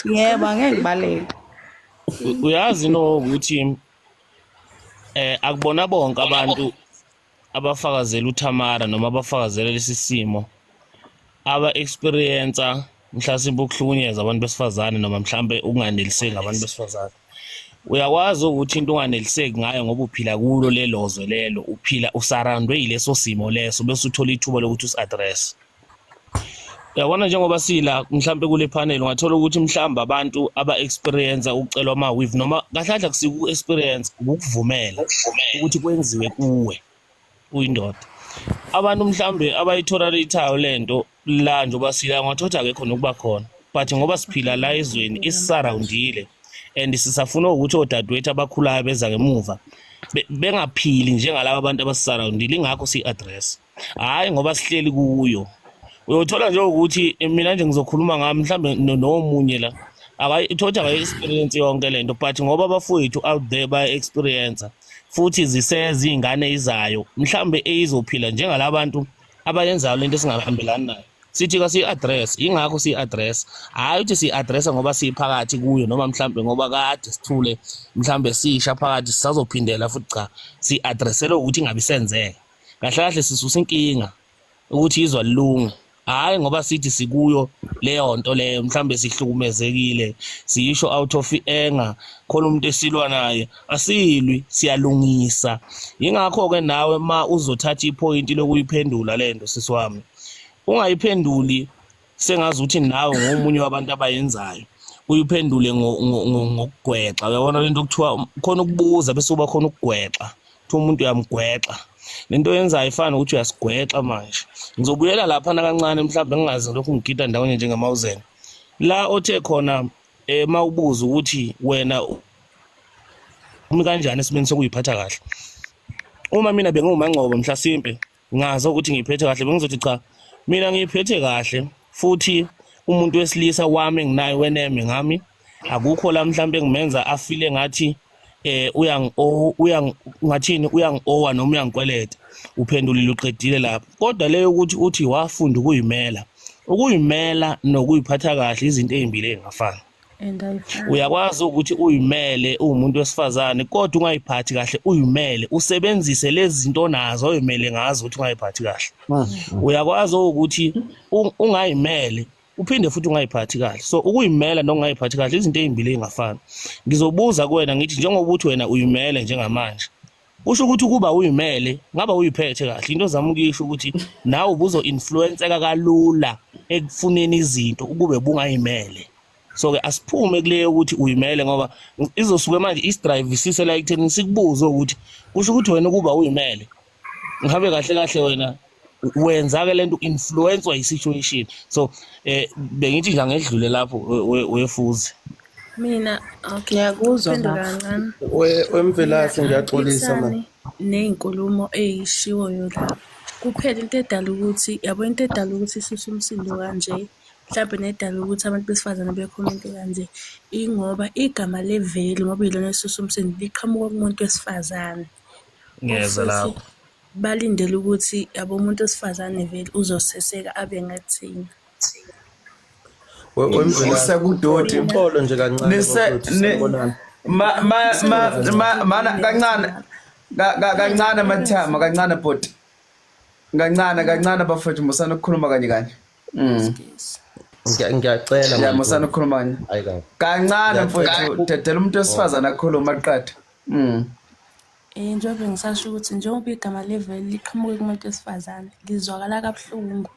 yebo angeke ngibaleke uyazi no ukuthi akubona bonke abantu abafakazela uThamara noma abafakazela lesi simo aba experience mhlasimbe ukuhlukunyezwa abantu besifazane noma mhlambe ukunganeliseki ngabantu besifazane uyakwazi ukuthi into unganeliseki ngayo ngoba uphila kulo lelozwe lelo uphila usurroundwe yileso simo leso bese uthola ithuba lokuthi usaddress uyabona njengoba sila mhlambe kule panel ungathola ukuthi mhlamba abantu aba experience ukucelwa ama weave noma kahlahla kusiku experience ukuvumela ukuthi kwenziwe kuwe uyindoda abantu mhlambe abayitolerate lento la njoba sila ngathola ke khona ukuba khona but ngoba siphila la ezweni isisurroundile and sisafuna ukuthi odadewethu abakhulayo beza ngemuva bengaphili njengalabo abantu abasisurroundile ingakho si-address hayi ngoba sihleli kuyo uyothola nje ukuthi mina nje ngizokhuluma ngami mhlambe nomunye la akayithola ngayi-experience yonke lento but ngoba abafowethu out there baya-experience futhi ziseze izingane izayo mhlambe eyizophila njengalabantu abayenzayo lento esingahambelani nayo sithi ka si-address ingakho si-address hayi ukuthi si-addressa ngoba siphakathi kuyo noma mhlambe ngoba kade sithule mhlambe sisha phakathi sisazophindela futhi cha si-addressela ukuthi ingabe senzeke kahle kahle sisusa inkinga ukuthi izwa lilungu hayi ngoba sithi sikuyo leyo nto leyo mhlambe sihlukumezekile siyisho out of anger khona umuntu esilwa naye asilwi siyalungisa ingakho ke nawe ma uzothatha ipoint lokuyiphendula lento sisiwami ungayiphenduli sengazi ukuthi nawe ngomunye wabantu abayenzayo uyiphendule ngokugwexa uyabona lento kuthiwa khona ukubuza bese uba khona ukugwexa kuthi umuntu uyamgwexa lento yenzayo ifana ukuthi uyasigwexa manje ngizobuyela lapha kancane mhlawumbe ngingazi lokhu ngigida ndawonye njengamawuzeni la othe khona mawubuza ukuthi wena umi kanjani esimeni sokuyiphatha kahle uma mina benguManqoba mhlasimpe ngazi ukuthi ngiphethe kahle bengizothi cha mina ngiphethe kahle futhi umuntu wesilisa wami enginaye weneme ngami akukho la mhlambe ngimenza afile ngathi ngathini uyangi-owa noma uyangikweleta uphendulile uqedile lapho kodwa leyo ukuthi uthi wafunda ukuyimela nokuyiphatha kahle izinto ezimbili ezingafani uyakwazi ukuthi uyimele umuntu wesifazane kodwa ungayiphathi kahle uyimele usebenzise lezi zinto onazo oyimele ngazo ukuthi ungayiphathi kahle uyakwazi ukuthi ungayimele uphinde futhi ungayiphathi kahle so ukuyimela nokungayiphathi kahle izinto ezimbili ezingafani ngizobuza kuwena ngithi njengoba ukuthi wena uyimele njengamanje usho ukuthi kuba uyimele ngaba uyiphethe kahle into zami ukisho ukuthi nawe ubuzo influenceka kalula ekufuneni izinto ukube bungayimele so ke asiphume kuleyo ukuthi uyimele ngoba izosuke manje isdrive isisela ekutheni sikubuze ukuthi kusho ukuthi wena kuba uyimele ngabe kahle kahle wena wenza ke lento influence yisituation so bengithi nje ngedlule lapho wefuze mina okay ngiyakuzwa kancane wemvelase ngiyaxolisa manje nezinkulumo ezishiwoyo la kuphela into edala ukuthi yabo into edala ukuthi isuse umsindo kanje mhlawumbe nedala ukuthi abantu besifazane bekhommente kanje ingoba igama leveli ngoba yilona esuse umsindo liqhamuka kumuntu wesifazane ngeza lapho balindele ukuthi yabo umuntu wesifazane vele uzoseseka abe ngathini wemvelase kudoti uxolo nje kancane sibonana mana kancane mathama kancane bot kancane bafethu musana ukukhuluma kanye kanye ngiyacela ya musana ukukhuluma kanye hayi kancane mfowethu dedela umuntu wesifazane akhuluma aqada Njengoba ngisasho ukuthi njengoba igama levele liqhamuke kumuntu wesifazane, lizwakala kabuhlungu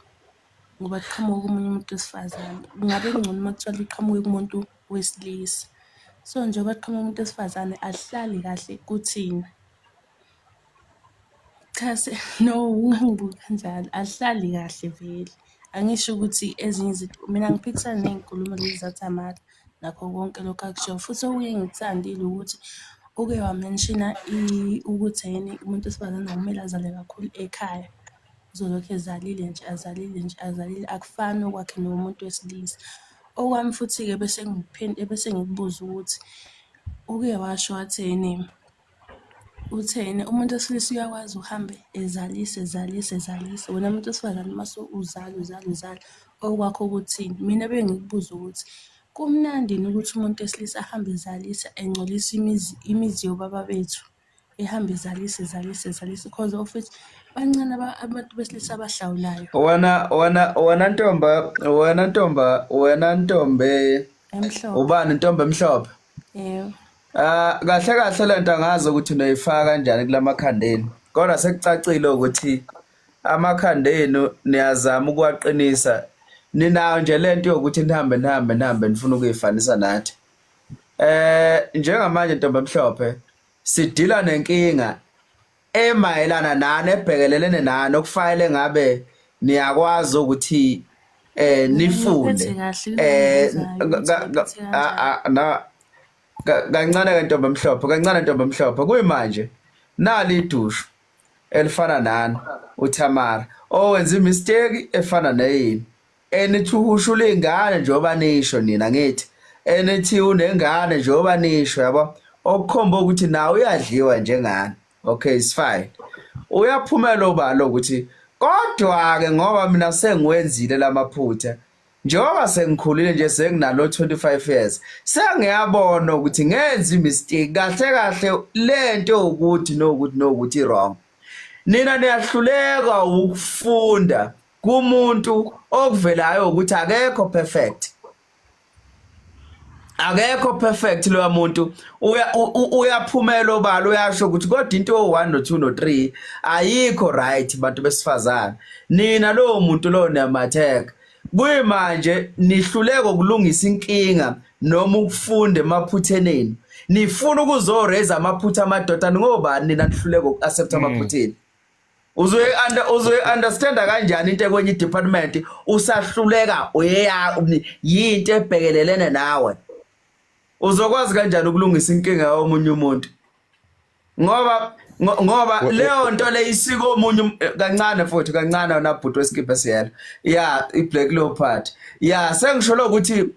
ngoba liqhamuke komunye umuntu wesifazane. Kungabe kungcono uma kuthiwa liqhamuke kumuntu wesilisa. So njengoba liqhamuke kumuntu wesifazane alihlali kahle kuthina. Cha no, ungangibuki kanjalo, alihlali kahle vele. Angisho ukuthi ezinye izinto, mina ngiphikisana ney'nkulumo lezi zaThamara nakho konke lokhu akusho. Futhi okuye ngikuthandile ukuthi uke wamenshina ukuthi yini umuntu wesifazane akumele azale kakhulu ekhaya. Uzolokhu ezalile nje, azalile nje, azalile, akufani okwakhe nomuntu wesilisa. Okwami futhi-ke bese ngikubuza ukuthi uke washo wathini, utheni umuntu wesilisa uyakwazi uhambe ezalise. Wena umuntu wesifazane mase uzala okwakho kuthini. Mina bengikubuza ukuthi kumnandi ukuthi umuntu wesilisa ahambe ezalisa engcolisa imizi yobaba bethu, ehambe ezalise because of it bancane abantu besilisa abahlawulayo. wena ntombe Emhlophe. ubani ntombe emhlophe? Yebo. Kahle lento angazi ukuthi unayifaka kanjani kulamakhandeni. Kodwa sekucacile ukuthi amakhandeni niyazama ukuwaqinisa. Ninayo nje lento yokuthi nihambe nifuna ukuyifanisa nathi. Njengamanje ntombe emhlophe sidila nenkinga emayelana nani ebhekelelene nani okufayele ngabe niyakwazi ukuthi nifunde. Kancane ntombe emhlophe kuyimanje nali idushu elifana nani uThamara owenza imistake efana neyini enithi uhushula ingane njengoba nisho nina ngithi enithi unengane njengoba nisho yabo okukhomba ukuthi nawe uyadliwa njengani. Okay, it's fine. Uyaphumela obalo ukuthi kodwa ke ngoba mina sengiwenzile lamaphutha njengoba sengikhulile nje senginalo 25 years sengiyabona ukuthi ngenza imistake kahle lento ukuthi wrong. Nina niyahluleka ukufunda kumuntu okuvelayo ukuthi akekho perfect lo muntu uyaphumela obalo uyasho ukuthi kodwa into 1 no 2 no 3 ayikho right bantu besifazana. Nina lo muntu lo niyamatheka kuyimanje nihluleka ukulungisa inkinga noma ukufunde emaphutheneni. Nifuna ukuzoreza amaphutha amadoda ngobani nina nihluleka ukuaccept amaphutheni. Uzoyi understand kanjani into ekwenye department usahluleka yinto ebhekelelene nawe. Uzokwazi kanjani ukulungisa inkinga yomunye umuntu? Ngoba leyo nto le isiko omunye kancane nabhuti wesikipha siyela. Yeah, iBlack Leopard. Yeah, sengisho ukuthi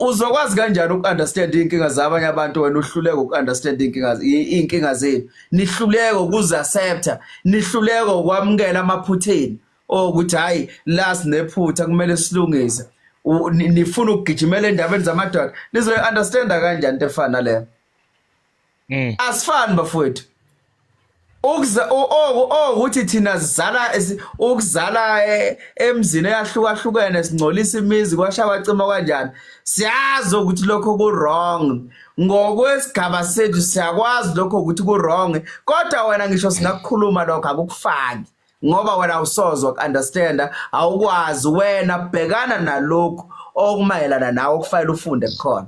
uzokwazi kanjani ukunderstand inkinga zabanye abantu wena uhluleka ukunderstand inkinga zenu. Nihluleka ukuzaccepta, nihluleka ukwamukela amaphutheni ukuthi hayi last nephutha kumele silungise. Nifuna ukugijimela endabeni zamadoda. Nizo understand kanjani into efana leyo? Asifani bafowethu. Ukuthi thina ukuzala emzini eyahlukahlukene singcolisa imizi kwashaya bacima kanjani. Siyazi ukuthi lokho ku wrong. Ngokwesigaba sethu siyakwazi lokho ukuthi ku wrong. Kodwa wena ngisho singakukhuluma lokho akukufaki. Ngoba wena awusozwa ukunderstand, awukwazi wena bhekana nalokho okumayelana nawe okufanele ufunde khona.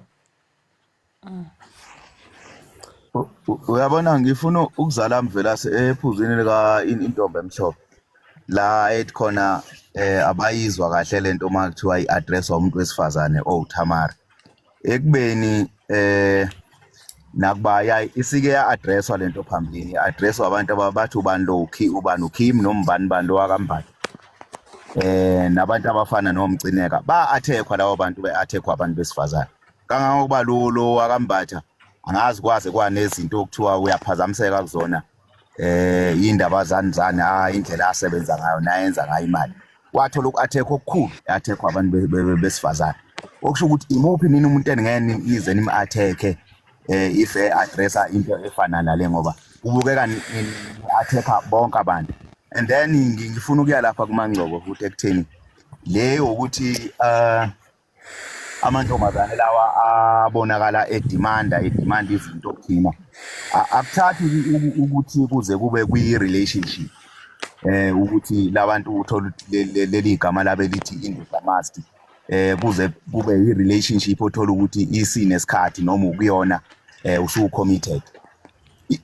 Uyabona ngifuna ukuzala Mvelase ephuzweni lika intombi emhlophe la ethi khona abayizwa kahle lento makuthiwa iaddress umuntu wesifazane oThamara ekubeni nakuba yayi isike ya-addresswa lento phambilini addresswa abantu ababathi ubani lo ubani uKim noma ubani lo wakambatha nabantu abafana nomgcineka ba-athekwa labo bantu be-athekwa abantu besifazane kangangokuba lo wakambatha angazi kwaze kwanezinto okuthiwa uyaphazamiseka kuzona indaba zanzana indlela asebenza ngayo nayenza ngayo imali wathola uku-athekwa okukhulu athekwa abantu besifazane okusho ukuthi imuphi nini umuntu engene nize nimi-athekhe if addressa into efana nale ngoba ubukeka athekha bonke abantu. And then ngifuna ukuya lapha kuMangcobo futhi ekutheni leyo ukuthi amantombazane lawa abonakala edimanda izinto kuthina akuthathi ukuthi kuze kube kwi-relationship ukuthi labantu uthola leli gama labe lithi indoda must kuze kube i-relationship othola ukuthi isinesikhathi noma ukuyona usu-committed.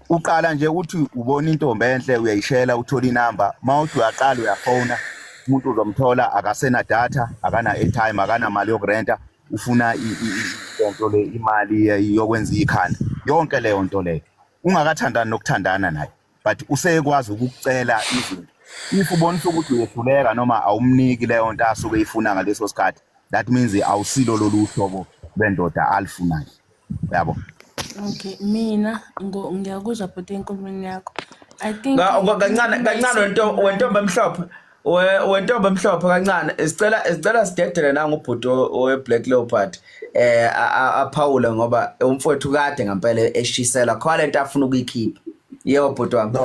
Uqala nje ukuthi ubona intombi enhle uyayishela uthola inamba mawuthi uyaqala uyafona umuntu uzomthola akasena data akana airtime akana mali yokurenta ufuna into le imali yokwenza ikhanda yonke leyo nto leyo ungakathandani nokuthandana naye but usekwazi ukukucela izinto if ubonisa ukuthi uyehluleka noma awumniki leyo nto asuke ifuna ngaleso sikhathi that means awusilo lolu hlobo bendoda alifunayo yabo. Okay, mina ngiyakuzwa bhuti enkulumeni yakho. I think kancane wentombi emhlophe wentombi emhlophe kancane isicela sidedele nanga ubhuti we-Black Leopard aphawula ngoba umfowethu kade ngempela eshisela khona lento afuna ukuyikhipha. Yebo bhuti wami.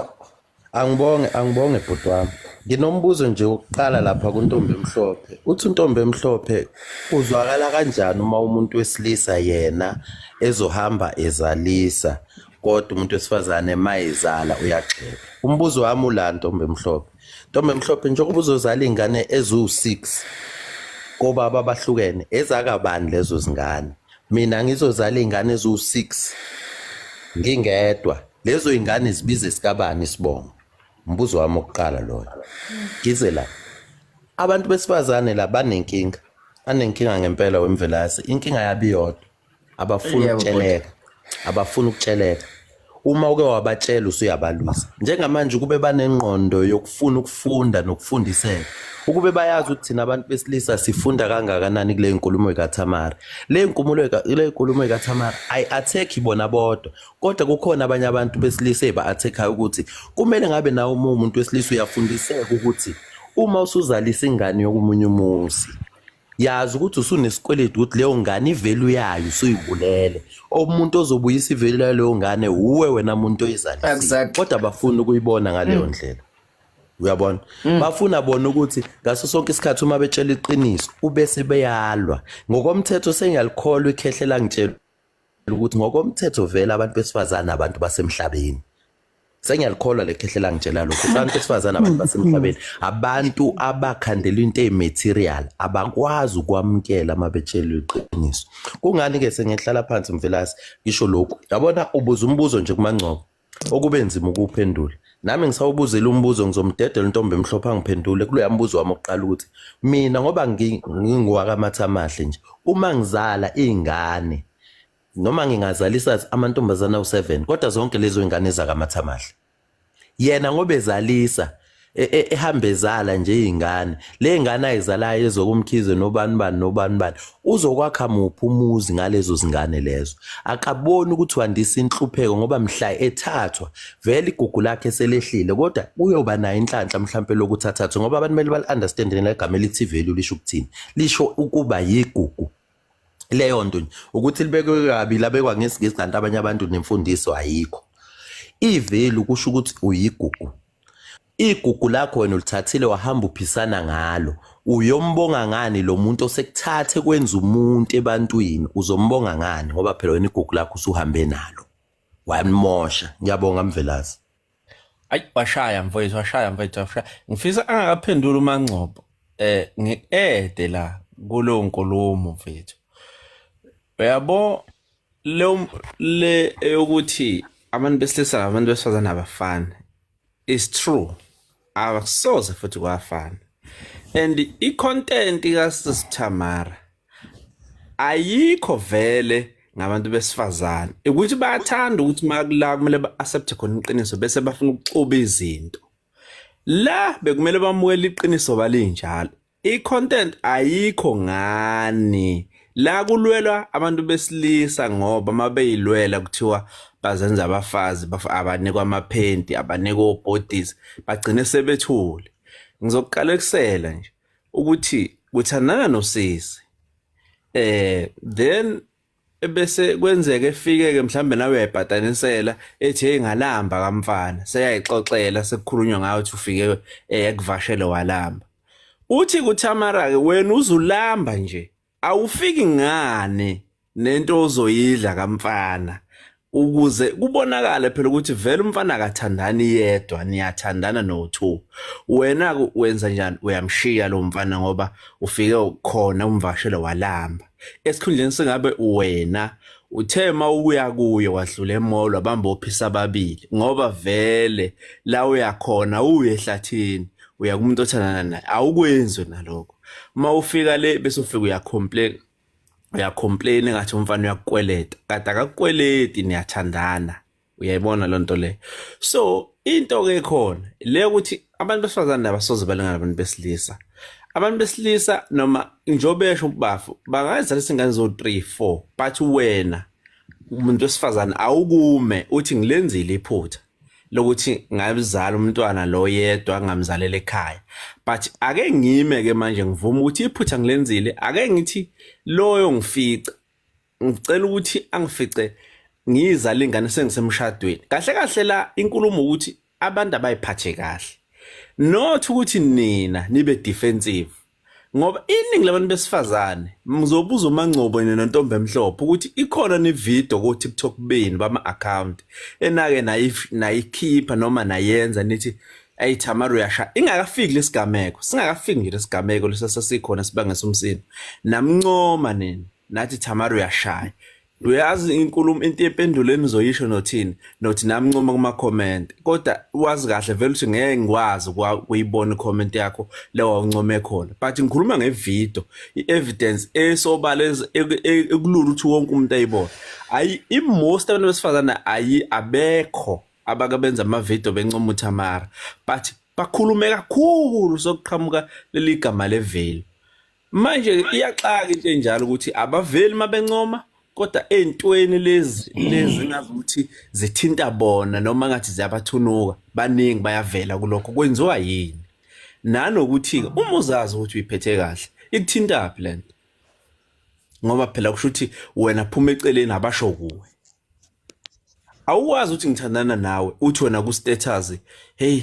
Angibonge bhuti wami. Nginombuzo nje wokuqala lapha kuntombi emhlophe. Uthi untombi emhlophe uzwakala kanjani uma umuntu wesilisa yena ezohamba ezalisa kodwa umuntu wesifazane mayezala uyagxeka? Umbuzo wami ula ntombi emhlophe. Ntombi emhlophe njengoba uzozala ingane ezu6 kobaba abahlukene ezakabani lezo zingane? Mina ngizozala ingane ezu6 ngingedwa. Lezo ingane zibize sikabani isibongo? Umbuzo wami oqala loyo. Gize la abantu besifazane la banenkinga ngempela wemvelase. Inkinga yabiyodwa abafuna ukutsheleka uma uke wabatshela usuyabalusa. Njengamanje kube banengqondo yokufuna ukufunda nokufundiseka ukube bayazi ukuthi thina abantu besilisa sifunda kangakanani kule nkulumo kaThamara. Le nkulumo kaThamara ayi-attack ibona bodwa kodwa kukhona abanye abantu besilisa eba-attack ukuthi kumele ngabe nawe umuntu wesilisa uyafundiseka ukuthi uma usuzalisa ingane yokumunye umuzi yazi ukuthi usunesikweletu ukuthi leyo ngane ivalue yayo usuyibulele. Umuntu ozobuyisa ivalue yaleyo ngane uwe wena muntu oyizalisa kodwa bafuna ukuyibona ngaleyo ndlela. Uyabona bafuna bona ukuthi ngaso sonke isikhathi uma betshela iqiniso ubese beyalwa ngokomthetho. Sengiyalikholwa ikhehlela ngitshela ukuthi ngokomthetho vele abantu besifazana abantu basemhlabeni. Sengiyalikholwa lekhehlela ngitshela lokho abantu besifazana abantu basemhlabeni abantu abakhandela into ematerial abakwazi ukwamukela uma betshela iqiniso. Kungani ke sengihlala phansi Mvelasi ngisho lokho? Yabona ubuza umbuzo nje kuMangcobo okube nzima ukuphendula. Nami ngisawubuzela umbuzo ngizomdedela intombi emhlophe angiphendule kulo mbuzo wami oqala ukuthi mina ngoba ngingowaka mathamahle nje uma ngizala izingane noma ngingazalisa amantombazana u7 kodwa zonke lezo ingane zakaMathamahle yena ngoba ezalisa ehambe ezala nje izingane le ngane ayizalayo ezokumkhize nobani uzokwakha muphi umuzi ngalezo zingane lezo? Akaboni ukuthi wandisa inhlupheko ngoba mhla ethathwa vele igugu lakhe selehlile kodwa uyoba nayo inhlanhla mhlambe lokuthi athathwe ngoba abantu kumele bali-understand legama elithi value lisho ukuthini? Lisho ukuba yigugu. Leyo nto ukuthi libekwe kabi labekwa ngesigisi kanti abanye abantu nemfundiso ayikho. Ivelu kusho ukuthi uyigugu. Igugu lakho wena ulithathile wahamba uphisana ngalo. Uyombonga ngani lo muntu osekuthathe kwenza umuntu ebantwini? Uzombonga ngani ngoba phela wena igugu lakho usuhambe nalo. Wamosha. Ngiyabonga Mvelasi. Ayi washaya mfowethu. Ngifisa angakaphendula uMangcobo. Ngiede la kulo nkulumo mfethu. Uyabo le ukuthi abantu besilisa abantu besifazana abafana is true. Abasoze futhi kwafana. And i-content kaSithamara ayikho vele ngabantu besifazana. Ukuthi bayathanda ukuthi makula kumele ba-accept khona iqiniso bese bafuna ukuxuba izinto. La bekumele bamukele iqiniso balinjalo. I-content ayikho ngani. La kulwelwa abantu besilisa ngoba mabeyilwela kuthiwa bazenza abafazi abanikwa amaphenti abanikwa obodies bagcine sebethule. Ngizokuqala ekusela nje ukuthi kuthandana nosisi then bese kwenzeke efike mhlambe nawe uyayibhatanisela ethi hey ngalamba kamfana seyayixoxela sekukhulunywa ngayo ukuthi ufike ekuvashele walamba. Uthi kuThamara ke wena uzulamba nje awufiki ngane nento ozoyidla kamfana ukuze kubonakale phela ukuthi vele umfana akathandani yedwa niyathandana no2 wena wenza njani uyamshiya lo mfana ngoba ufike khona umvashelo walamba esikhundleni singabe wena uthema ubuya kuyo wadlula emolo abamba ophisa ababili ngoba vele la uyakhona uyehlathini uya kumuntu othandana naye awukwenzi nalokho mawufika le bese ufika uyacomplain ngathi umfana uyakukweleta kade akakukweleti niyathandana uyayibona lonto le so into ke khona le ukuthi abantu besifazane abasoze balingana nabantu besilisa abantu besilisa noma njobesho ubafu bangazalisa ingane zo 3 4 but wena umuntu wesifazane awukume uthi ngilenzile iphutha lokuthi ngabizala umntwana lo yedwa ngamzalela ekhaya but ake ngime ke manje ngivuma ukuthi iphutha ngilenzile ake ngithi loyo ngifica ngicela ukuthi angifice ngizala ingane sengisemshadweni kahle kahle la inkulumo ukuthi abantu abayiphathe kahle not ukuthi nina nibe defensive ngoba iningi labantu besifazane mzobuza uMangcobo nentombi emhlophe ukuthi ikhona ni video ku TikTok beni bama account enake nayikhipha noma nayenza nithi ay Tamara uyasha ingakafiki lesigameko singakafiki nje lesigameko lesasesikhona sibangesa umsini namncoma nini nathi Tamara uyashaya uyazi inkulumo into yempendulweni uzoyisho nothini nothi namncoma kuma comment kodwa wazi kahle vele ukuthi ngeke ngikwazi ukuyibona comment yakho lewa uncome khona but ngikhuluma ngevideo i-evidence esobaleza ekulula ukuthi wonke umuntu ayibone ayi most abantu besifazana ayi abekho abakabenza ama video bencoma uTamara but bakhulume kakhulu sokuqhamuka leli gama leveli manje iyaxaka into enjalo ukuthi abaveli mabencoma kodwa entweni lezi ngazi ukuthi zithinta bona noma ngathi ziyabathunuka baningi bayavela kulokho kwenziwa yini nanokuthi uma uzazi ukuthi uyiphethe kahle ikuthinta phi lento ngoba phela kusho ukuthi wena phuma eceleni abasho kuwe awukwazi ukuthi ngithandana nawe uthi wena ku status hey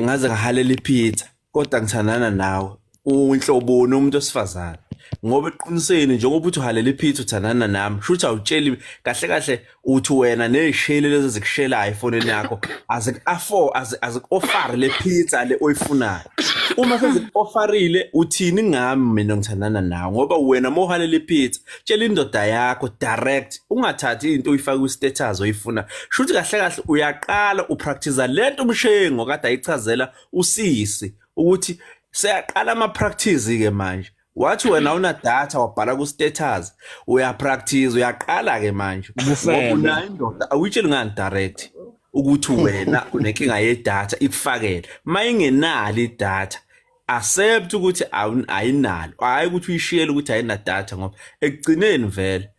ngaze ngahalela ipizza kodwa ngithandana nawe unhloboni umuntu osifazana ngoba eqiniseni njengoba uthi uhalela ipizza uthandana nami shuthi awutsheli kahle kahle uthi wena nezishele lezi zikushelayo efonini yakho azik-offer le pizza le oyifunayo uma sezik-offerile uthini ngami mina ngithandana nawe ngoba wena mohalela ipizza tshela indoda yakho direct ungathathi into uyifaka ku status oyifuna shuthi kahle kahle uyaqala upractice lento umshengo kade ayichazela usisi ukuthi seyaqala ama practice ke manje wathi wena una data wabhala ku status uya practice uyaqala ke manje ngoba una indoda awutsheli ngani direct ukuthi wena unenkinga ye data ikufakele mayingenali data accept ukuthi ayinalo hayi ukuthi uyishiyele ukuthi ayina data ngoba ekugcineni vele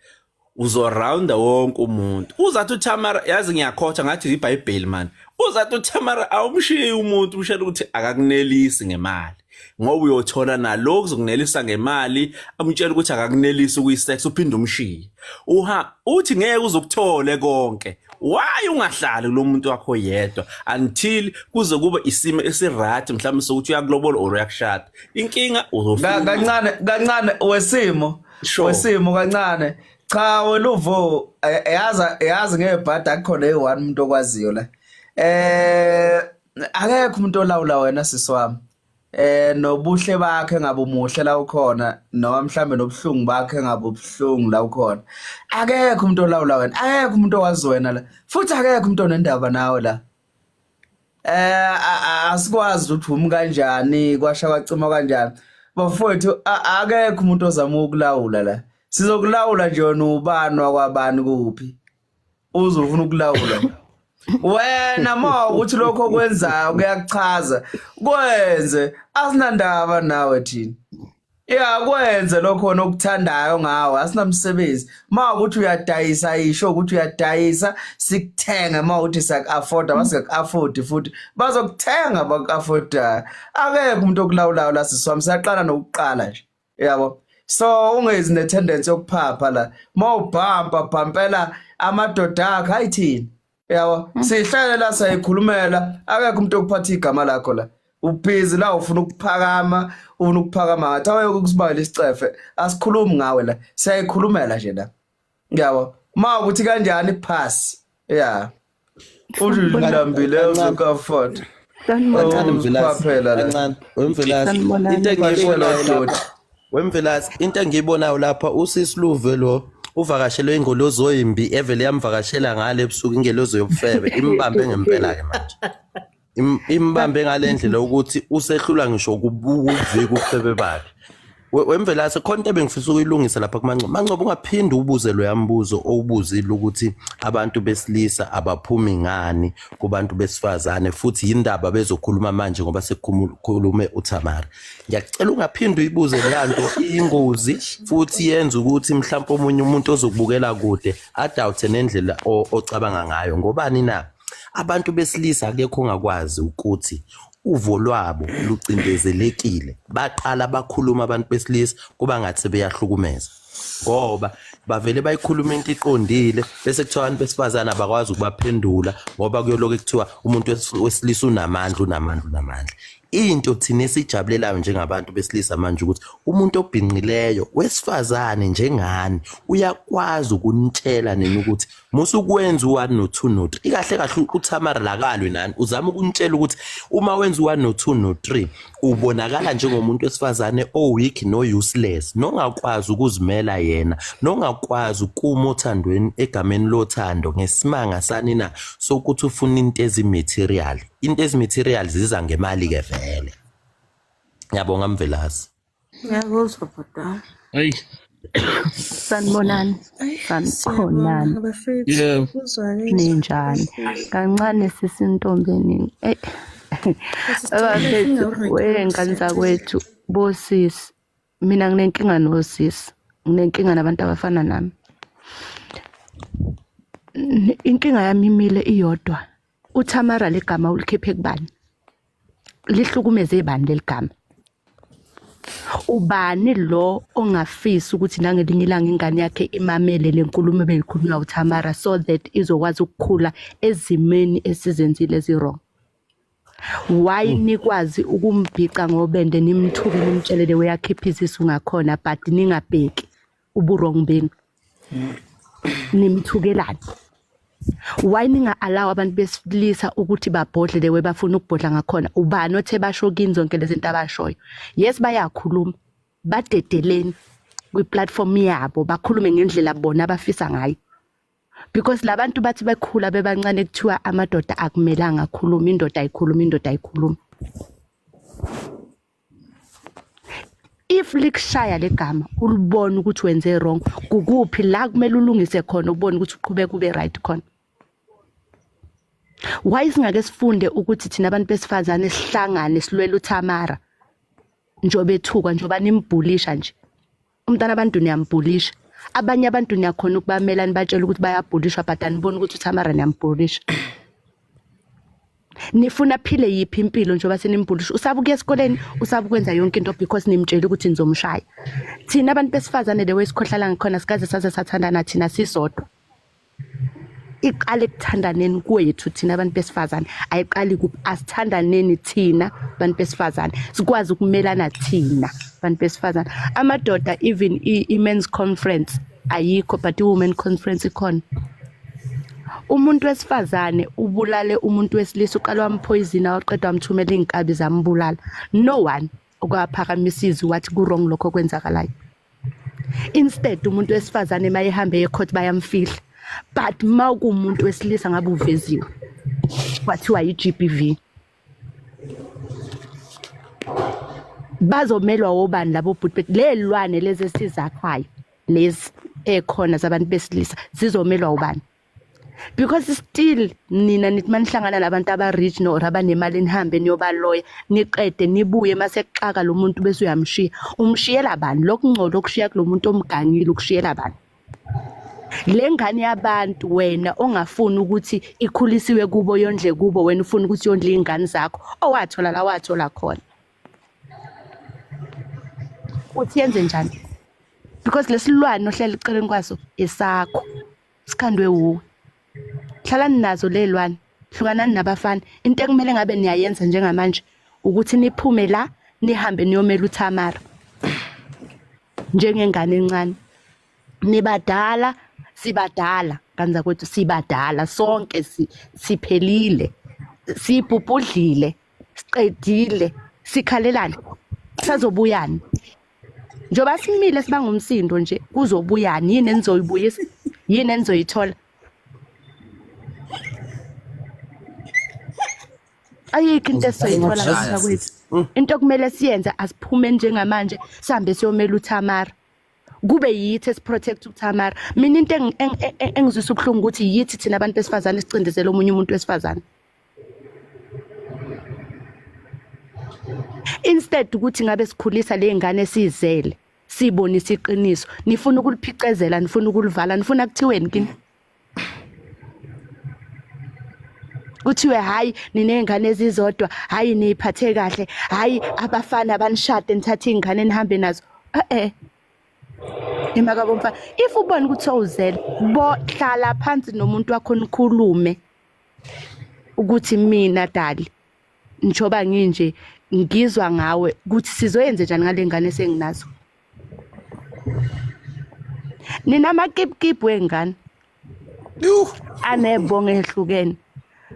uzoraunda wonke umuntu uzathi uTamara yazi ngiyakhotha ngathi iBhayibheli man uzathi uTamara awumshiye umuntu umshela ukuthi akakunelisi ngemali ngoba uyothola nalokho zokunelisa ngemali amtshela ukuthi akakunelisi ukuyisex uphinde umshiye uthi ngeke uzokuthole konke why ungahlali lo muntu wakho yedwa until kuze kube isimo esiright mhlawumbe sokuthi uyakulobola or uyakushada inkinga uzofika kancane wesimo kancane cha wena uvo yazi ngebhada akukhona eyi1 umuntu okwaziyo la akekho umuntu olawula wena sisiwami nobuhle bakhe ngabe umuhle la ukhona noma mhlambe nobuhlungu bakhe ngabe ubuhlungu la ukhona akekho umuntu olawula wena akekho umuntu owazi wena la futhi akekho umuntu onendaba nawe la asikwazi ukuthi umi kanjani kwasha kwacima kanjani bafowethu akekho umuntu ozama ukulawula la sizokulawula nje ubani wakwabani kuphi uzofuna ukulawula wena mawukuthi lokho kwenzayo kuyakuchaza kwenze asinandaba nawe thina kwenze lokho nokuthandayo ngawe asinamsebenzi mawukuthi uyadayisa isho ukuthi uyadayisa sikuthenga mawukuthi siyaku-afforda basingak-afford futhi bazokuthenga baku-affordayo akekho umuntu okulawulayo la siswami siyaqala nokuqala nje yabo so ungezi ne-tendency yokuphapha la mawubhampela amadoda akho ayithini yabo sihlale la sayikhulumela akekho umuntu okuphatha igama lakho la ubhizi la ufuna ukuphakama ngathi aweke ukusibala isicefe asikhulumi ngawe la siyayikhulumela nje la ngiyabo ukuthi kanjani pass yeah ujulambile uzokafort kancane Mvelasi into engiyibonayo lapha usisi Luve lo uvakashelwe ingolozo oyimbi evele yamvakashela ngale ebusuku ingelozo yobufebe imbambe ngempela ke manje imbambe ngalendlela ukuthi usehlula ngisho ukubuka uvika ubufebe bakhe Wemvelasi khona into ebengifisa ukuyilungisa lapha kuMancoba ungaphinde ubuze lo yambuzo owubuzile ukuthi abantu besilisa abaphumi ngani kubantu besifazane futhi yindaba bezokhuluma manje ngoba sekukhulume uThamara ngiyacela ungaphinde uyibuze leyanto ingozi futhi yenza ukuthi mhlawumbe omunye umuntu ozokubukela kude adawuthe nendlela ocabanga ngayo ngobani na abantu besilisa akekho ongakwazi ukuthi uvo lwabo lucindezelekile baqala bakhuluma abantu besilisa kuba ngathi sebeyahlukumeza ngoba bavele bayikhuluma into iqondile bese kuthiwa abantu besifazana abakwazi ukubaphendula ngoba kuyoloku kuthiwa umuntu wesilisa unamandla into thina esijabulelayo njengabantu besilisa manje ukuthi umuntu obhinqileyo wesifazane njengani uyakwazi ukunitshela nini ukuthi musukwenza u1 no2 no3 kahle uThamara lakalwe nani uzama ukunitshela ukuthi uma wenza u1 no2 no3 ubonakala njengomuntu wesifazane weak no useless nongakwazi ukuzimela yena nongakwazi ukuma othandweni egameni lothando ngesimanga sani na sokuthi ufuna into ezimaterial into ezimaterial ziza ngemali ke vele ngiyabonga Mvelasi Ngiyakuzwa baba. Hey. Sanibonani. Sanibonani. Yeah. Ninjani? Kancane sisintombeni. Abafethu wengane zakwethu bosisi. Mina nginenkinga nosisi. Nginenkinga nabantu abafana nami. Inkinga yami imile iyodwa. uThamara legama ulikhiphe kubani? Lihlukumeze ibani leligama. Ubani lo ongafisa ukuthi nangelinye ilanga ingane yakhe imamele lenkulumo beyikhulunywa uThamara so that izokwazi ukukhula ezimeni esizenzile ezirong. Why nikwazi ukumbhica ngobende nimthuke nimtshelele weyakhipha izisu ngakhona but ningabheki uburong benu. Nimthukelani? Why ninga allow abantu besilisa ukuthi babhodle lewe bafuna ukubhodla ngakhona ubani othe basho kini zonke lezi zinto abashoyo yes bayakhuluma badedeleni kwi platform yabo bakhulume ngendlela bona abafisa ngayo because labantu bathi bekhula bebancane kuthiwa amadoda akumelanga akhuluma indoda ayikhuluma if likshaya legama ulibona ukuthi wenze wrong kukuphi la kumele ulungise khona ubone ukuthi uqhubeka ube right khona. Why singake sifunde ukuthi thina abantu besifazane sihlangane silwela uThamara njobe ethuka njoba nimbhulisha nje umntana abantu niyambhulisha abanye abantu niyakhona ukubamela nibatshela ukuthi bayabhulishwa but anibona ukuthi uThamara niyambhulisha nifuna phile yiphi impilo njoba senimbhulisha usabuke esikoleni usabukwenza yonke into because nimtshela ukuthi nizomshaya thina abantu besifazane lewe sikhohlala ngakhona sikaze saze sathandana thina sisodwa iqale kuthandaneni kwethu thina abantu besifazane ayiqali kuphi asithandaneni thina abantu besifazane sikwazi ukumelana thina abantu besifazane amadoda even i-men's conference ayikho but i-women conference ikhona umuntu wesifazane ubulale umuntu wesilisa uqala wampoisona waqeda wamthumela inkabi zambulala no one okwaphakamisa izwi wathi ku wrong lokho kwenzakalayo instead umuntu wesifazane mayehambe ecourt bayamfihla but mawukumuntu wesilisa ngabe uveziwe kwathiwa iGBV bazomelwa obani labo bhuti lelwane lezi esizakhayo lezi ekhona zabantu besilisa zizomelwa ubani because still nina nithi manihlangana nabantu aba regional or abanemali nihambe niyoba lawyer niqede nibuye mase kuxaka lo muntu bese uyamshiya umshiyela bani lokungcola okushiya kulo muntu omgangile ukushiyela bani lengane yabantu wena ongafuni ukuthi ikhulisiwe kubo yondle kubo wena ufuna ukuthi yondle ingane zakho owathola la wathola khona uthi yenze njani because lesilwane ohleli eceleni kwaso esakho sikhandwe wuwe hlalani nazo lelwane hlukanani nabafana into ekumele ngabe niyayenza njengamanje ukuthi niphume la nihambe niyomela uThamara njengengane encane. Nibadala, sibadala kanza kwethu sibadala sonke siphelile. Sibhubhudlile, siqedile, sikhalelana. Sazobuyani. Njoba simile sibanga umsindo nje kuzobuyani yini enizoyibuyisa? Yini enizoyithola? Ayikho into esizoyithola ngapha kwethu. Into okumele siyenze asiphume njengamanje sihambe siyomela uThamara. Kube yithi esiprotect uThamara. Mina into engizwisa ukuhlungu ukuthi yithi thina abantu besifazane sicindezela omunye umuntu wesifazane. Instead ukuthi ngabe sikhulisa le ngane sizele, sibonisa iqiniso, nifuna ukuliphicezela, nifuna ukulivala, nifuna kuthiweni kini? Kuthiwe hayi ninengane ezizodwa, hayi niphathe kahle, hayi abafana banishade nithathe ingane nihambe nazo. Imakabo mfana, if ubona ukuthi awuzele, hlala phansi nomuntu wakho nikhulume ukuthi mina dali njoba nginje ngizwa ngawe ukuthi sizoyenze njani ngale ngane esenginazo. Nina amakipkip wengane anebonge ehlukene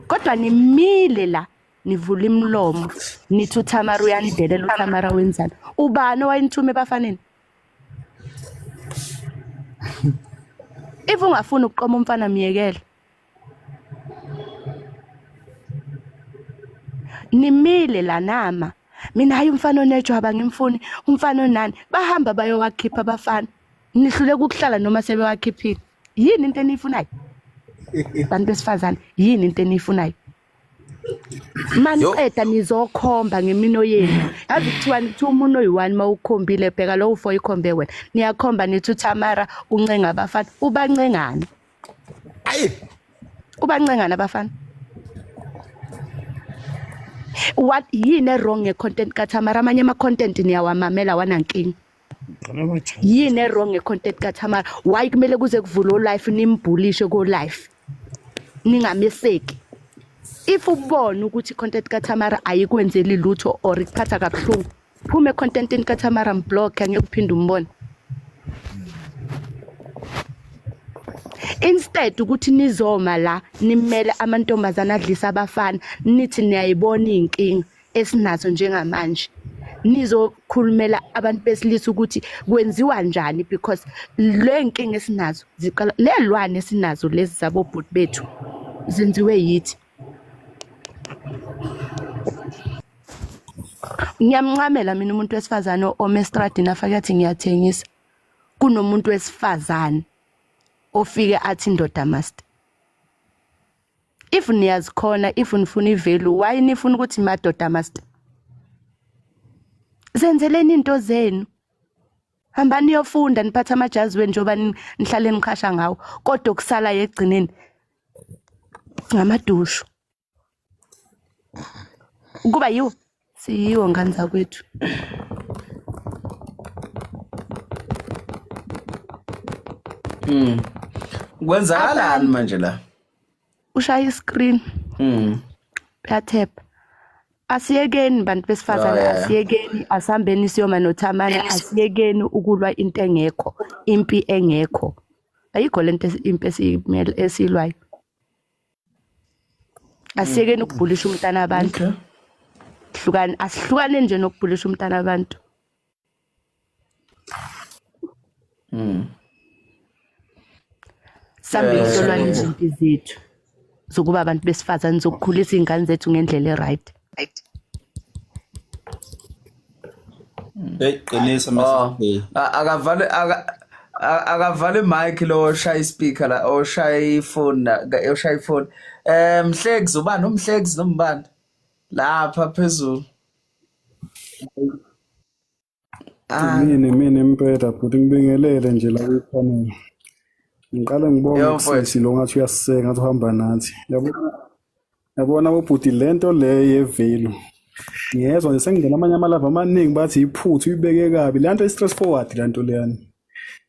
kodwa nimile la nivula imlomo nithi uThamara uyanidelela uThamara wenzani. Ubani owayinithume bafaneni? If ungafuna ukuqoma umfana miyekela. Nimile la nama. Mina hayi umfana onejwaba ngimfuni, umfana onani. Bahamba bayowakhipha abafana. Nihlule ukuhlala noma sebewakhiphile. Yini into eniyifunayo? Bantu besifazane, yini into eniyifunayo? Maniqeda nizokhomba ngemino yenu. Yazi kuthiwa nithi umuntu oyi1 mawukhombile bheka lo u4 ikhombe wena. Niyakhomba nithi uThamara uncenga abafana. Ubancengana. Ubancengana abafana. What yini wrong ngecontent kaThamara? Amanye ama content niyawamamela wanankinga. Yini wrong ngecontent kaThamara? Why kumele kuze kuvula life nimbhulishe ko life? Ningameseki. If ubona ukuthi content kaThamara ayikwenzeli lutho or ikuphatha kabuhlungu, phume contentini kaThamara mblock angeke uphinde umbone. Instead ukuthi nizoma la nimele amantombazana adlisa abafana nithi niyayibona inkinga esinazo njengamanje. Nizokhulumela abantu besilisa ukuthi kwenziwa njani because le nkinga esinazo ziqala lelwane esinazo lezi zabobhuti bethu zenziwe yithi. Ngiyamncamela mina umuntu wesifazane omestradini afake athi ngiyathengisa kunomuntu wesifazane ofike athi indoda must. If niyazikhona, if nifuna ivalue, why nifuna ukuthi madoda must? Zenzeleni into zenu. Hamba niyofunda niphatha amajazi wenu njoba nihlale nikhasha ngawo kodwa kusala egcineni ngamadushu. Kuba yiwo siyiwo ngane zakwethu. Kwenzakalani manje la? Ushaya iscreen. Yathepha. Asiyekeni bantu besifazane, asiyekeni asihambeni siyoma noThamara, asiyekeni ukulwa into engekho, impi engekho. Ayikho lento impi esilwayo. Asiyekeni ukubhulisha umntana abantu. Asihlukane nje nokubhulisha umntana abantu. Sambe solwa izinto zethu zokuba abantu besifazane zokukhulisa ingane zethu ngendlela eright. Qinisa mase. Akavale mic lo shaya speaker la oshaya phone Mhleki ubani umhleki nombani lapha phezulu. Mina impela futhi ngibingelele nje la kwipanel. Ngiqala ngibonga ukuthi lo ngathi uyasiseka ngathi uhamba nathi. Yabona bobhuti lento le yevelo. Ngiyezwa nje sengingena amanye amalava amaningi bathi iphuthu uyibeke kabi. Le nto i-stress forward le nto leyani.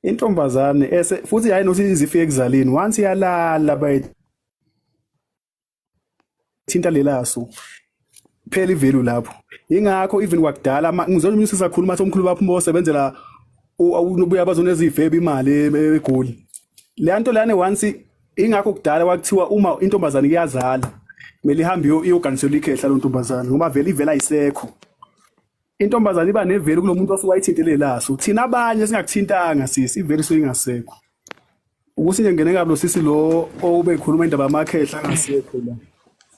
Intombazane futhi hayi nothi izifike ekuzaleni once iyalala bayithinta lelaso. phela ivalue lapho. Ingakho even kwakudala ngizona umuntu sisakhuluma athi omkhulu bapho mosebenzela ubuya bazonezivebe imali eGoli. Le nto lana once ingakho kudala wakuthiwa uma intombazane iyazala kumele ihambe iyoganisela ikhehla lo ntombazane ngoba vele ivela ayisekho. Intombazane iba nevelu kulomuntu osuke ayithintele laso. Thina abanye singakuthintanga sisi ivelu soyingasekho. Ukuthi nje ngene kablo sisi lo obe ekhuluma indaba yamakhehla angasekho la.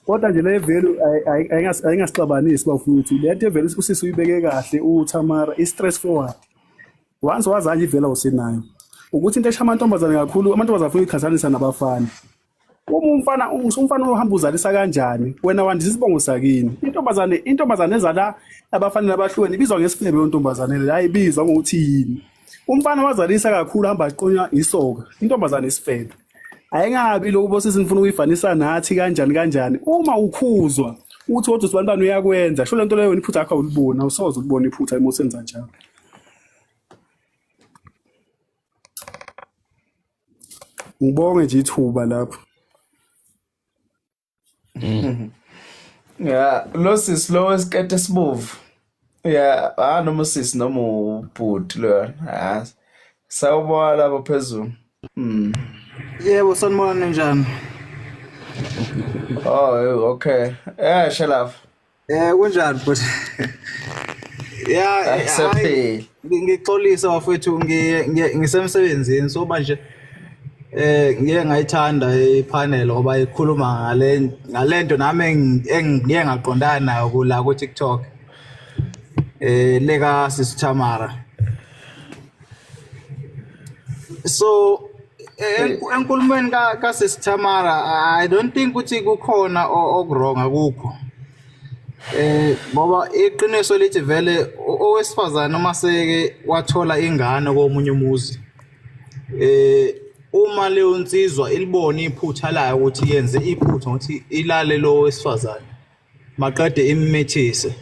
Kodwa nje le velu ayingasixabanisi bafuna ukuthi le nto velu usisi uyibeke kahle uThamara i-stress forward. Once wazanje ivela usenayo. Ukuthi into esha amantombazane kakhulu amantombazane afuna ukuqhathanisa nabafana. Uma umfana ohamba uzalisa kanjani wena wandisa isibongo sakini. Intombazane ezala abafana nabahlweni ibizwa ngesifebe yontombazane le ayibizwa ngokuthi yini. Umfana wazalisa kakhulu hamba aqonya isoka. Intombazane isifebe. Ayingabi lokubo sisinifuna uyifanisa nathi kanjani. Uma ukhuzwa uthi kodwa sibani uyakwenza. Sho lento leyo iphutha yakho ulibona awusoze ulibone iphutha emosenza njalo. Ngibonge nje ithuba lapho. Yeah, losses lowest get a smooth. Yeah, noma sisi noma ubhuti lo. Sawubona lapha phezulu. Yebo sanibona njani? Oh, okay. Yeah, shalaf. Kunjani but yeah, ngixolisa wafethu ngisemsebenzini so manje ngiye ngayithanda ipanel ngoba ikhuluma ngalento nami ngiye ngaqondana nayo la ku TikTok leka sisithamara. So enkulumweni ka sisithamara I don't think ukuthi kukhona okwrong akukho. Ngoba iqiniso lithi vele owesifazana uma seke wathola ingane komunye umuzi uma leyo nsizwa ilibona iphutha layo ukuthi yenze iphutha ukuthi ilale lo wesifazane maqede immethise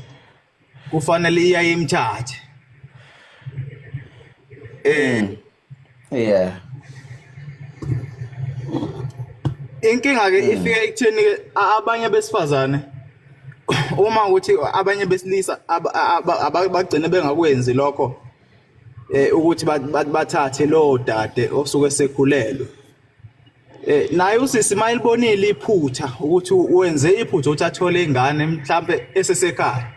kufanele iyayimthathe yeah inkinga ke ifika ekutheni ke abanye besifazane uma ukuthi abanye besilisa abagcina bengakwenzi lokho ukuthi bathathe lo dade osuke sekhulelwe naye usisi mayilibonile iphutha ukuthi wenze iphutha ukuthi athole ingane mhlambe esesekhaya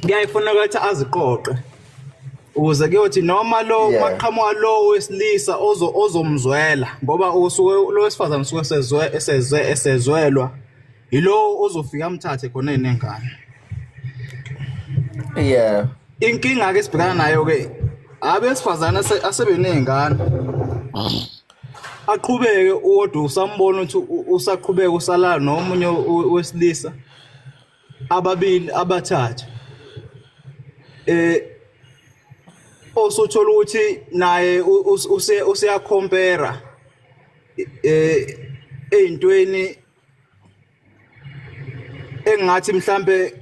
ngiyayifuna ukuthi aziqoqe ukuze kuyothi noma lo maqhamuka lo wesilisa ozomzwela ngoba usuke lo wesifazane usuke esezwelwa yilo ozofika amthathe khona enengane. Yeah, inkinga ke sibhekana nayo ke abesifazana asebenengane aqhubeke uwodwa usambona ukuthi usaqhubeka usala nomunye wesilisa ababili abathathu osothola ukuthi naye useyacompare eyintweni engathi mhlambe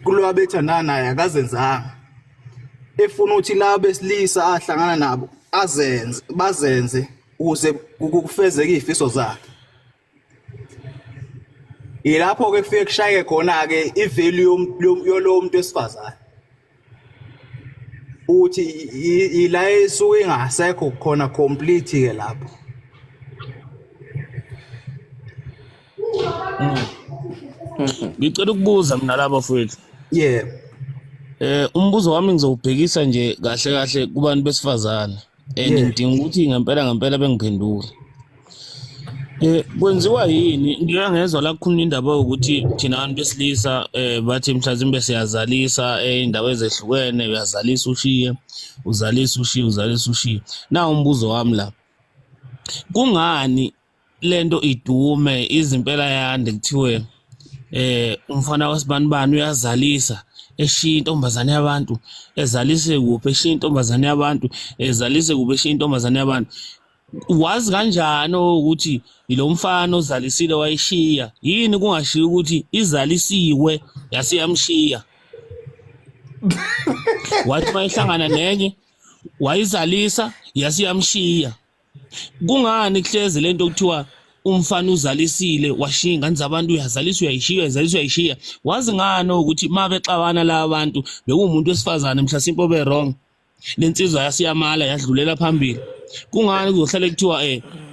kulo bethandana naye akazenzanga efuna ukuthi la besilisa ahlangana nabo bazenze ukuze kufezeke izifiso zakhe. Ilapho ke kufike kushaye khona ke ivalue yolo muntu wesifazane uthi ila esuke ingasekho khona complete ke lapho. Ngicela ukubuza mina laba mfowethu. Yeah. Umbuzo wami ngizowubhekisa nje kahle kubantu besifazane. Ngidinga ukuthi ngempela bengiphendule. Kwenziwa yini? Ngike ngezwe la kukhuluma indaba ukuthi thina abantu besilisa bathi mhlawumbe siyazalisa indawo ezehlukene uyazalisa ushiye, uzalisa ushiye. Na umbuzo wami la. Kungani lento idume izimpela yande kuthiwe umfana wasibani uyazalisa eshiya intombazane yabantu ezalise kuphi eshiya intombazane yabantu ezalise kuphi eshiya intombazane yabantu. Wazi kanjani ukuthi ilo mfana ozalisile wayishiya yini kungashiya ukuthi izalisiwe yasiyamshiya wathi mayihlangana nenye wayizalisa yasiyamshiya. Kungani kuhlezi lento kuthiwa umfana uzalisile washiya ingane zabantu uyazalisa uyayishiya wazi ngani ukuthi mabexabana la abantu bekumuntu wesifazane mhlasimpo be wrong lensizwa yasiyamala yadlulela phambili kungani kuzohlala kuthiwa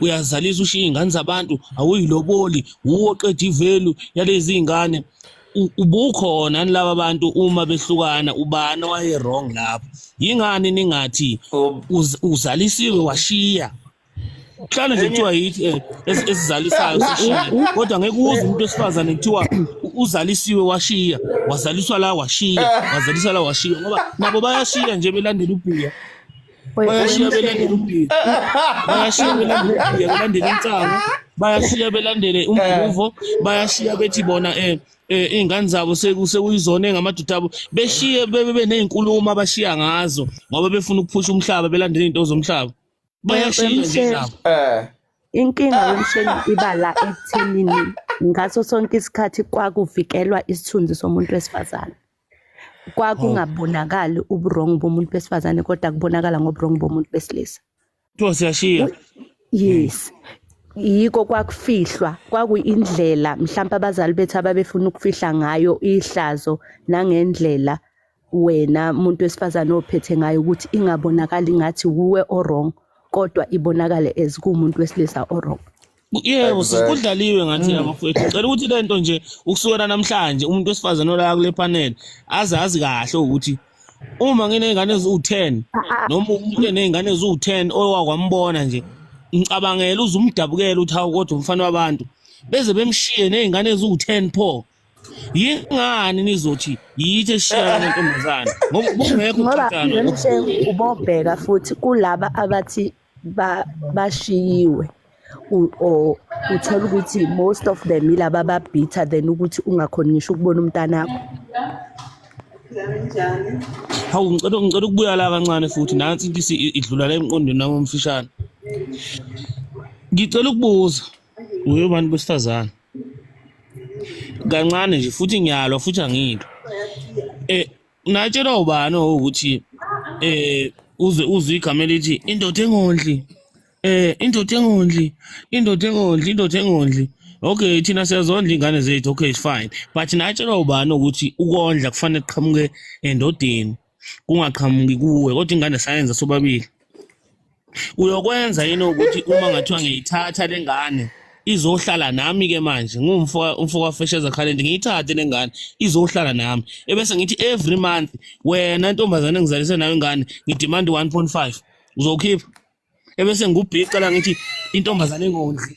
uyazalisa ushiya ingane zabantu awuyiloboli uwoqeda ivelu yalezi ingane ubukhona laba bantu uma behlukana ubani waye wrong lapho yingani ningathi uzalisiwe washiya Hlala nje kuthiwa yithi esizalisayo sishiya kodwa ngeke uze umuntu wesifazane kuthiwa uzalisiwe washiya wazaliswa la washiya ngoba nabo bayashiya nje belandela ubhiya bayashiya belandela intsango bayashiya belandele umvuvo bayashiya bethi bona ingane zabo sekuyizona engamadoda abo beshiye bebe nezinkulumo abashiya ngazo ngoba befuna ukuphusha umhlaba belandela izinto zomhlaba bayashiya nje nabo inkinga yomshini iba la ekuthenini ngaso sonke isikhathi kwakuvikelwa isithunzi somuntu wesifazane kwakungabonakali ubuwrong bomuntu wesifazane kodwa kubonakala ngobuwrong bomuntu besilisa siyashiya yes yiko kwakufihlwa kwakuyindlela mhlawumbe abazali bethu ababefuna ukufihla ngayo ihlazo nangendlela wena umuntu wesifazane ophethe ngayo ukuthi ingabonakali ngathi uwe wrong kodwa ibonakale as kumuntu wesilisa wrong. Yebo sikudlaliwe ngathi abafowethu ngicela ukuthi lento nje ukusukela namhlanje umuntu wesifazane ola kule panel azazi kahle ukuthi uma nginezingane ezu10 noma umuntu enezingane ezu10 owakwambona nje ngicabangela uzumdabukela uthi hawu kodwa umfana wabantu beze bemshiye nezingane ezu10 pho yingani nizothi yithi eshiya lentombazana ngokungekho ukuthanda ubobheka futhi kulaba abathi bashiyiwe uthola ukuthi most of them ilaba babitha then ukuthi ungakhona ngisho ukubona umntanakho hawu ngicela ukubuya la kancane futhi nansi into idlula la emqondweni nami omfishane ngicela ukubuza uye abantu besifazane kancane nje futhi ngiyalwa futhi angito natshela ubani ukuthi uze igama elithi indoda engondli indoda engondli okay thina siyazondla ingane zethu okay it's fine but natshela ubani ukuthi ukondla kufanele kuqhamuke endodeni kungaqhamuki kuwe kodwa ingane sayenza sobabili uyokwenza yini ukuthi uma ngathiwa ngiyithatha lengane izohlala nami ke manje ngumfoko Fesheza Khalend ngiyithathe lengane izohlala nami ebese ngithi every month wena ntombazane engizalise nayo ingane ngidemand 1.5 uzokhipha ebese ngubhicala ngithi intombazane engondli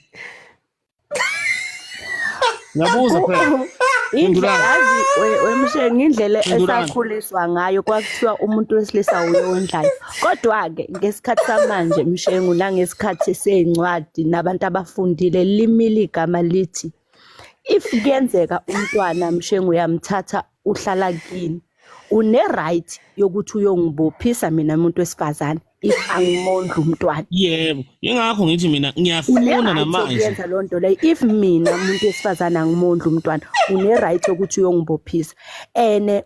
ngabuza phela indlazi wemshenge indlela esakhuliswa ngayo kwakuthiwa umuntu wesilisa uyondlayo kodwa ke ngesikhathi samanje mshengu nangesikhathi sezincwadi nabantu abafundile limile igama lithi if kuyenzeka umntwana mshengu uyamthatha uhlala kini une right yokuthi uyongibophisa mina umuntu wesifazane if angimondla umntwana yebo ingakho ngithi mina ngiyafuna namanje uyenza lonto leyo if mina umuntu wesifazane angimondla umntwana une right yokuthi uyongibophisa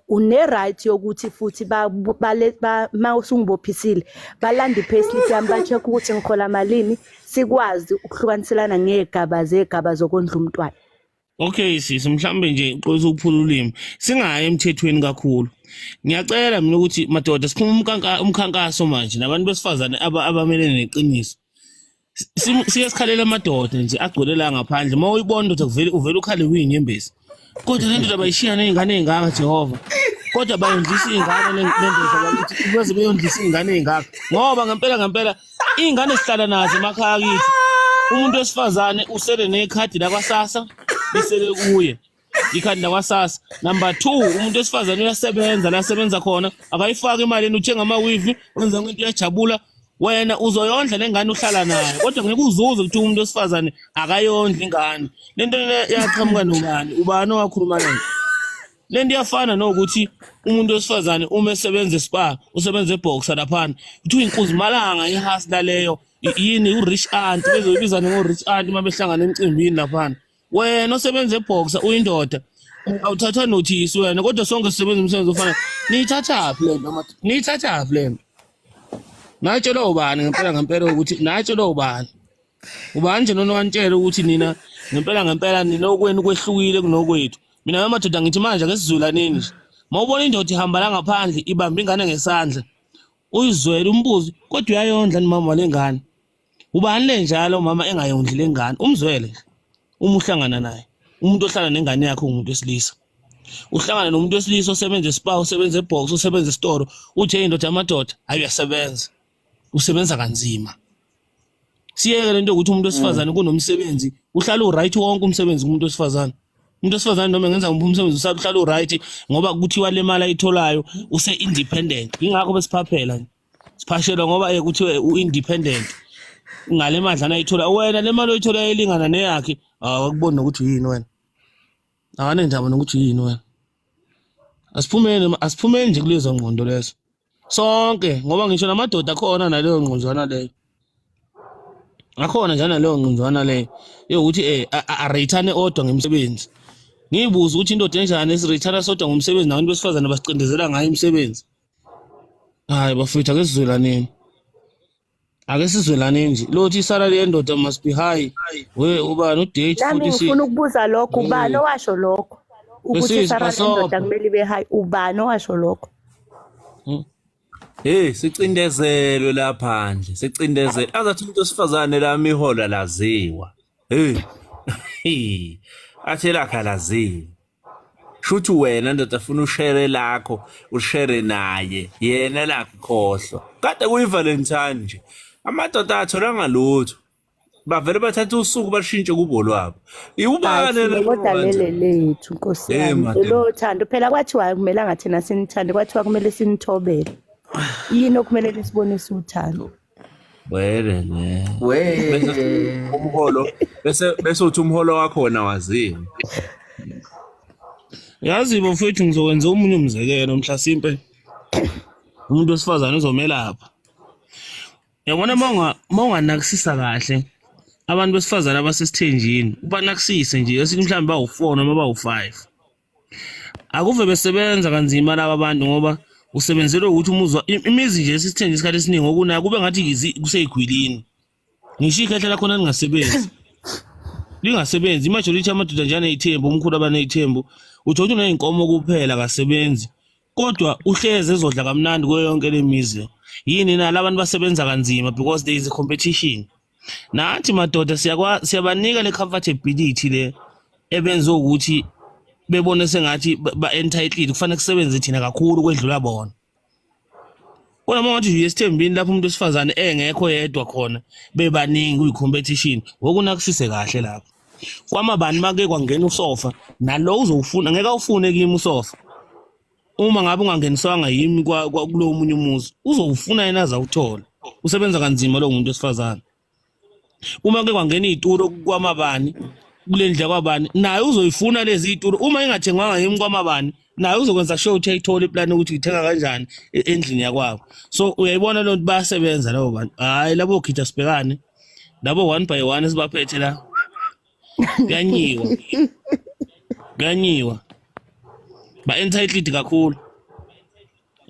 une right yokuthi futhi mawusungibophisile balanda payslip yami bacheck ukuthi ngikhola malini sikwazi ukuhlukaniselana ngegaba zokondla umntwana. Okay sisi mhlambe nje uqoza ukuphula ulimi singaye emthethweni kakhulu ngiyacela mina ukuthi madoda siphuma umkhankaso manje nabantu besifazane abamelene neqiniso siye sikhalela amadoda nje agcolela ngaphandle mawuyibona ukuthi uvela ukhale uyinyembezi kodwa lento abayishiya nezingane ezingaka Jehova kodwa bayondlisa izingane lento abayithi beze beyondlisa izingane ezingaka ngoba ngempela izingane esihlala nazo emakhaya kithi umuntu wesifazane usele nekhadi lakwaSASSA bisele kuye ikhadi lakwaSASSA. Number 2 umuntu wesifazane uyasebenza la sebenza khona akayifaka imali uthenga amawivi wenza into yajabula wena uzoyondla lengane uhlala nayo kodwa ngeke uzuze ukuthi umuntu wesifazane akayondla ingane lento yaqhamuka nobani ubani owakhuluma lento lento iyafana nokuthi umuntu wesifazane uma esebenza eSpa usebenza eBoxer lapha uthi inkuzimalanga ihasla leyo yini urich aunt bezoyibizana ngorich aunt mabehlangana emcimbini lapha wena osebenza eBoxer uyindoda awuthatha notice wena kodwa sonke sisebenza umsebenzi ofana niyithathaphi lento natshela ubani ngempela ukuthi natshela ubani Ubani nje nona wantshela ukuthi nina ngempela nina okwenu kwehlukile kunokwethu. Mina amadoda ngithi manje ake sizulaneni nje. Mawubona indoda ihamba la ngaphandle ibamba ingane ngesandla. Uyizwele umbuzi kodwa uyayondla ni mama lengane. Ubani le njalo mama engayondli lengane umzwele. Uma uhlangana naye. Umuntu ohlala nengane yakhe umuntu wesilisa. Uhlangana nomuntu wesilisa osebenza espa, osebenza ebox, osebenza esitoro, uthi indoda amadoda ayiyasebenza. Usebenza kanzima. Siyeke lento ukuthi umuntu wesifazane kunomsebenzi, uhlala uright wonke umsebenzi kumuntu wesifazane. Umuntu wesifazane noma engenza umsebenzi uhlala uright ngoba kuthiwa le mali ayitholayo use independent. Ingakho besiphaphela. Siphashelwa ngoba kuthiwe u-independent. Ngale madlana ayithola wena le mali oyithola elingana neyakhe akubona ukuthi yini wena. Akane ndaba nokuthi yini wena. Asiphumeni nje kulezo ngqondo lezo. Sonke ngoba ngisho namadoda akhona naleyo ngqonjwana leyo. Akhona njana leyo ngqonjwana leyo. Yokuthi arayithane odwa ngemsebenzi. Ngiyibuza ukuthi indoda enjani esirayithana sodwa ngomsebenzi nabantu besifazane basicindezela ngayo imisebenzi. Hayi bafethu ake sizwelaneni. Ake sizwelaneni nje. Lothi isalary yendoda must be high. We ubani udate 46. Nami ngifuna ukubuza lokho ubani owasho lokho? Ukuthi isalary yendoda kumele ibe high ubani owasho lokho? Hey sicindezelwe lapha nje sicindezele azathi umuntu osifazane la mihola laziwa hey athi lakha laziwa shuthi wena ndoda afuna ushare lakho ushare naye yena lakho khohlwa kade kuyivalentine nje amadoda atholanga lutho bavele bathatha usuku bashintshe kubo lwabo iubane lethu Nkosi yami lo thando phela kwathiwa kumelanga thina sinithande kwathiwa kumele sinithobele yini okumele sibonise uthando wele ne umholo bese uthi umholo wakho wona waziwa yazi bafethu ngizokwenza umunye umzekelo mhlasimpe umuntu wesifazane uzomelapha yabona mawunganakisisa kahle abantu besifazane abasesithenjini ubanakisise nje esithi mhlawumbe bawu4 noma bawu5 akuve besebenza kanzima laba abantu ngoba usebenzele ukuthi umuzwa imizi nje esithenje isikhathi esiningi okuna kube ngathi kuseyigwilini ngisho ikhehle khona lingasebenzi imajority amadoda njana ithembu umkhulu abanezithembu uthothi uneyinkomo kuphela kasebenzi kodwa uhleze ezodla kamnandi kuyo yonke lemizi yini na labantu basebenza kanzima because there is a competition nathi madoda siyabanika le comfortability le ebenza ukuthi bebone sengathi ba entitled kufanele kusebenze thina kakhulu kwedlula bona kodwa manje nje esithembini lapho umuntu wesifazane engekho yedwa khona bebaningi kuyicompetition wokunakisise kahle lapho kwamabani make kwangena usofa nalo uzowufuna ngeke awufune kimi usofa uma ngabe ungangeniswanga yimi kulo munye umuzi uzowufuna yena azawuthola usebenza kanzima lo muntu wesifazane uma ke kwangena izituro kwamabani kulendla kwabani naye uzoyifuna lezi izituro uma ingathengwanga yimi kwamabani naye uzokwenza sure ukuthi ayithola iplan ukuthi ithenga kanjani endlini yakwabo so uyayibona lo nto bayasebenza labo bantu hayi labo khitha sibhekane labo 1 by 1 esibaphethe la ganyiwa ba entitled kakhulu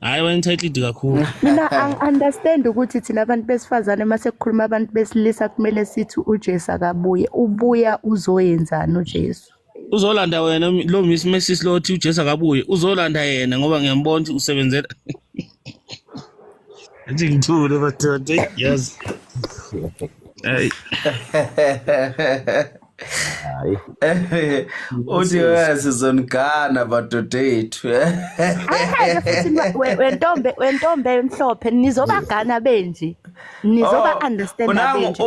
hayi ba entitled kakhulu mina understand ukuthi thina abantu besifazane mase kukhuluma abantu besilisa kumele sithi uJesu akabuye ubuya uzoyenzana uJesu uzolanda wena lo Miss Mrs Lothi uJesu akabuye uzolanda yena ngoba ngiyambona ukuthi usebenzela athi ngithule bathathe yes hey uthi sizongana badodethu hayi futhi wentombe emhlophe nizobagana benje nizoba understand benje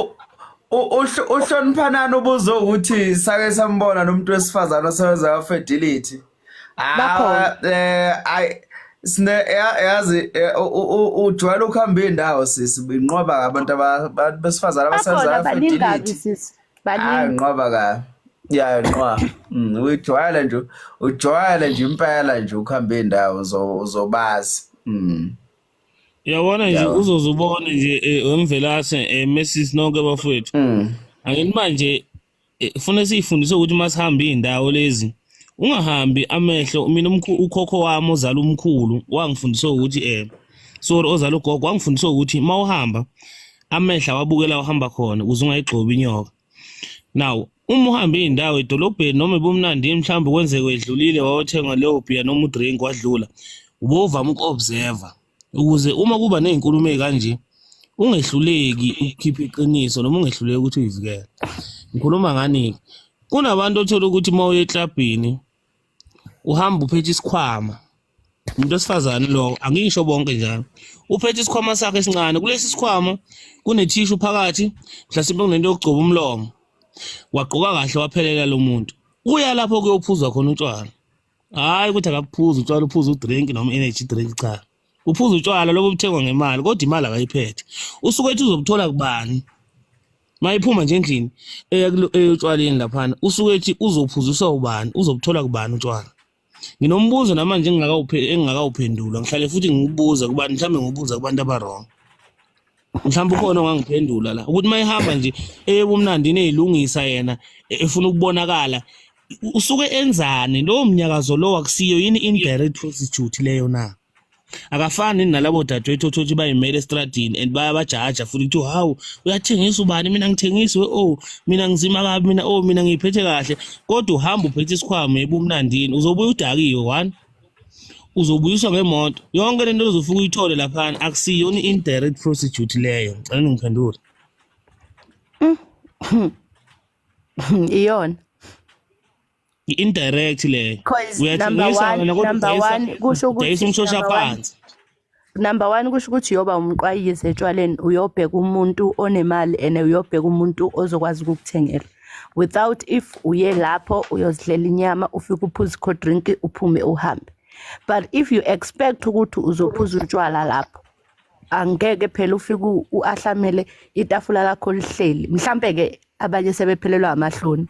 uhloniphanana ubuzo ukuthi sake sambona nomuntu wesifazane osebenza ka-fertility yazi ujwayele ukuhamba indawo sisi binqoba abantu besifazane abasebenza ka-fertility nqoba ka nqoba ujwayele nje impela nje ukuhamba indawo uzobazi yabona nje uzozubona nje wemvelase Mrs nonke bafowethu angithi manje ufuna sifundise ukuthi masihamba indawo lezi ungahambi amehlo mina ukhokho wami ozala umkhulu wangifundisa ukuthi sorry ozala ugogo wangifundisa ukuthi mawuhamba amehla wabukela uhamba khona ukuze ungayigxobi inyoka. Now uma uhamba indawo edolobheni noma ebumnandi mhlawumbe kwenzeke wedlulile wayothenga leyo beer noma udrink wadlula, ubovama uku-observe ukuze uma kuba nezinkulumo ezikanje ungehluleki ukukhipha iqiniso noma ungehluleki ukuthi uyivikele. Ngikhuluma ngani? Kunabantu othola ukuthi uma uye eklabhini uhamba uphethe isikhwama, umuntu wesifazane lo, angisho bonke njalo, uphethe isikhwama sakhe esincane, kulesi sikhwama kunethishu phakathi, mhlasimbe kunento yokugcoba umlomo, wagqoka kahle waphelela lo muntu, uya lapho kuyophuzwa khona utshwala. Hayi ukuthi akaphuza utshwala, uphuza udrink noma energy drink, cha, uphuza utshwala lobo buthengwa ngemali, kodwa imali akayiphethe. Usuke ethi uzobuthola kubani mayiphuma nje endlini eyotshwaleni laphana, usuke ethi uzophuziswa ubani, uzobuthola kubani utshwala. Nginombuzo namanje engingakawuphendula, ngihlale futhi ngikubuza kubani, mhlambe ngibuza kubantu abarong, mhlawumbe ukhona ongangiphendula la, ukuthi mayihamba nje ebumnandini eyilungisa yena efuna ukubonakala, usuke enzani lowo mnyakazo lowo? Akusiyo yini indirect prostitute leyo na? Akafani nalabo dadewethu othothi bayimele estradini and bayabajaja futhi ukuthi hawu uyathengisa ubani, mina ngithengisi mina ngizima kabi, mina ngiyiphethe kahle. Kodwa uhamba uphethe isikhwama ebumnandini, uzobuya udakiwe, one uzobuyiswa ngemoto, yonke lento uzofika uyithole laphana. Akusiyo ni indirect prostitute leyo. Ngicela ngiphendule. Iyona i-indirect leyo. Number one kusho ukuthi uyoba umqwayizi etshwaleni, uyobheka umuntu onemali and uyobheka umuntu ozokwazi ukukuthengela. Without if uye lapho uyozidlela inyama, ufike uphuze cold drink uphume uhambe. But if you expect ukuthi uzophuza utshwala lapho, angeke phela ufike uahlamele itafula lakho lihleli. Mhlambe ke abanye sebephelelwa amahloni.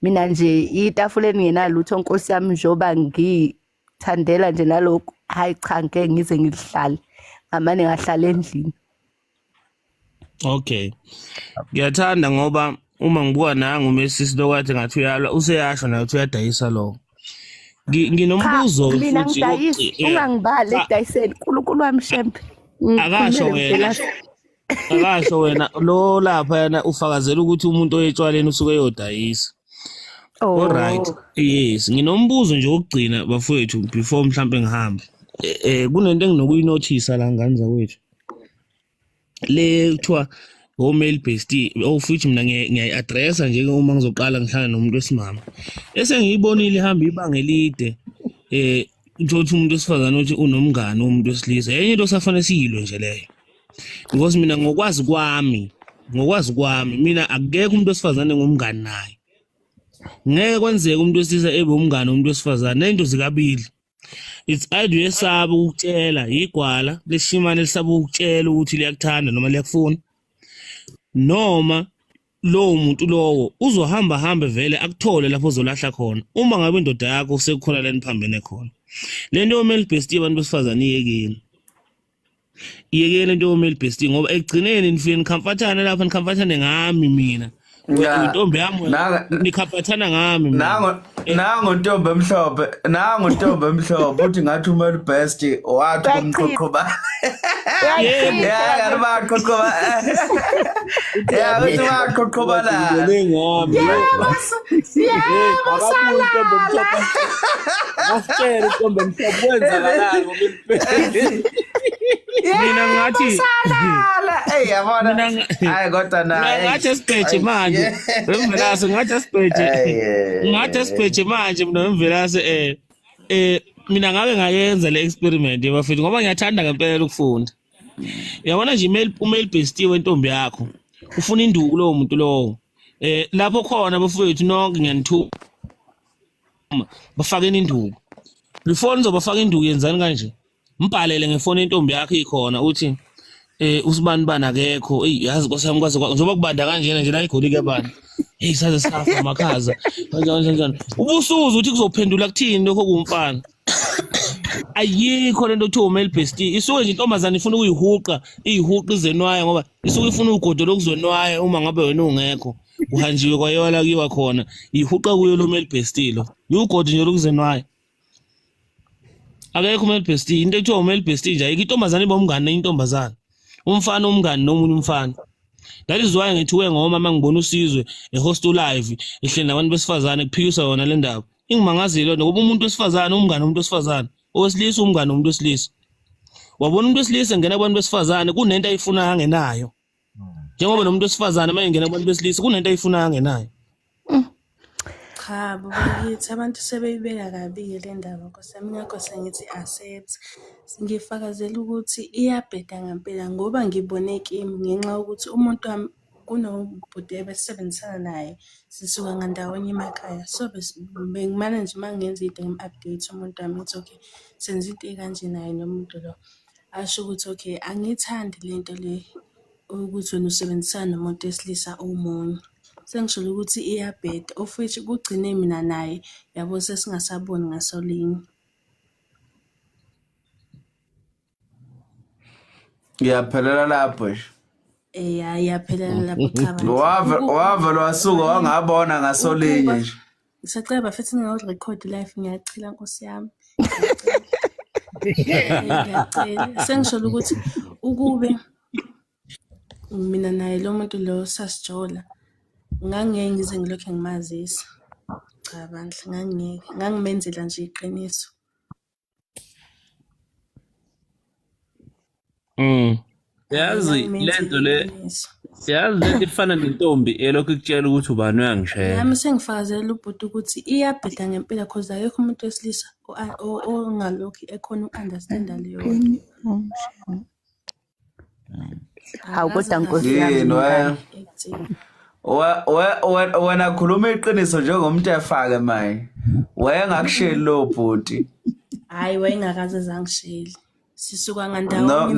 Mina nje itafuleni ngenalutho Nkosi yami, njoba ngithandela nje nalokho, hayi cha ngeke ngize ngilihlale, ngamane ngahlala endlini. Okay, ngiyathanda ngoba uma ngibuka nangu uMesisi lokwathi ngathi uyalwa, useyasho naye uthi uyadayisa lo. Nginombuzo futhi, mina ngidayisa, ungangibali ekudayiseni, uNkulunkulu wami shempe. Akasho wena lo lapha yana ufakazela ukuthi umuntu oyetshwaleni usuke eyodayisa. Alright, yes, nginombuzo nje wokugcina bafowethu before mhlambe ngihambe. Kunento enginokuyinothisa la nganza kwethu, le kuthiwa male based, futhi mina ngiyayi-addressa nje uma ngizoqala ngihlala nomuntu wesimama esengiyibonile ihamba ibanga elide. Uthi umuntu wesifazane uthi unomngane womuntu wesilisa, enye into safanele siyilwe nje leyo, because mina ngokwazi kwami mina akekho umuntu wesifazane ngomngane naye. Ngeke kwenzeke umuntu wesilisa ebe umngane womuntu wesifazane, nento zikabili. It's either uyesaba ukutshela, igwala leshimane lisaba ukutshela ukuthi liyakuthanda noma liyakufuna, noma lowo muntu lowo uzohamba vele akuthole lapho uzolahla khona. Uma ngabe indoda yakho sekukhona la niphambene khona, lento yomale bestie abantu besifazane iyekeni lento yomale bestie, ngoba ekugcineni nifike nikhamfathane lapha, nikhamfathane ngami mina, intombi yami nikhamfathana ngami nango ntombi emhlophe uthi ngathi umale bestie wathi kumqoqoba mina ngathi ngathi espeche manje Mvelase, ngathi espeche manje mina Mvelase, mina ngake ngayenza le experiment bafethu, ngoba ngiyathanda ngempela ukufunda. Yabona nje umale bestie wentombi yakho ufuna induku lowo muntu lowo, lapho khona bafethu nonke ngiyanithuma bafakeni induku. Before nizobafaka induku yenzani kanje, mbhalele ngefoni intombi yakho ikhona uthi usibani bana akekho, yazi Nkosi yami kwaze njengoba kubanda kanjena nje la igolike abantu, saze safa amakhaza kanjani. Ubusuza uthi kuzophendula kuthini lokho kumfana? Ayikho lento kuthiwa umale bestie. Isuke nje intombazane ifuna ukuyihuqa, izenwaya, ngoba isuke ifuna ugodo lokuzonwaya. Uma ngabe wena ungekho uhanjiwe kwayola kiwa khona, ihuqa kuyo lo male bestie lo, ugodo nje lokuzenwaya. Akekho umale bestie. Into ekuthiwa umale bestie nje ayikho. Intombazane iba umngane nenye intombazane, umfana umngane nomunye umfana. That is why ngithi ngoma mangibona uSizwe eHostel Live ehleli nabantu besifazane kuphikiswa yona le ndaba. Ingimangazile ngoba umuntu wesifazane umngane umuntu wesifazane, owesilisa umngane umuntu wesilisa. Wabona umuntu wesilisa ngena kubantu besifazane kunento ayifuna angenayo. Njengoba nomuntu wesifazane manje ngena kubantu besilisa kunento ayifuna angenayo. Cha, bakithi abantu sebeyibeka kabi le ndaba nkosiyami, ngakho sengithi accept. Ngifakazela ukuthi iyabheda ngempela ngoba ngibone kimi ngenxa yokuthi umuntu wami kunobhuti ebesebenzisana naye sisuka ngandawonye emakhaya. So bengimane nje mangenza into ngim-update umuntu wami ngithi okay senza into ekanje naye nomuntu lo. Asho ukuthi okay angithandi lento le ukuthi wena usebenzisana nomuntu wesilisa omunye. Sengisho ukuthi iyabheda of which kugcine mina naye yabo sesingasaboni ngasolinye. Ngiyaphelela lapho nje. Yaphelela lapho cha Wava lo wasuka wangabona ngasolinye nje. Ngisacela bafethu ngingarecord live ngiyachila nkosi yami. Ngiyacela. Sengisho ukuthi ukube mina naye lo muntu lo sasijola ngangeke ngize ngilokho ngimazisa. Cha bandla ngangeke ngangimenzela nje iqiniso. Yazi lento le yazi lento ifana nentombi elokhu ikutshela ukuthi ubani uyangishela. Nami sengifakazela ubhuti ukuthi iyabheda ngempela cause akekho umuntu wesilisa ongalokho ekhona ukunderstanda leyo. Hawu kodwa nkosi yami. Wena khuluma iqiniso njengomuntu efake manje. Wayengakusheli lo bhuti. Hayi wayengakaze zangisheli. Sisuka ngandawonye.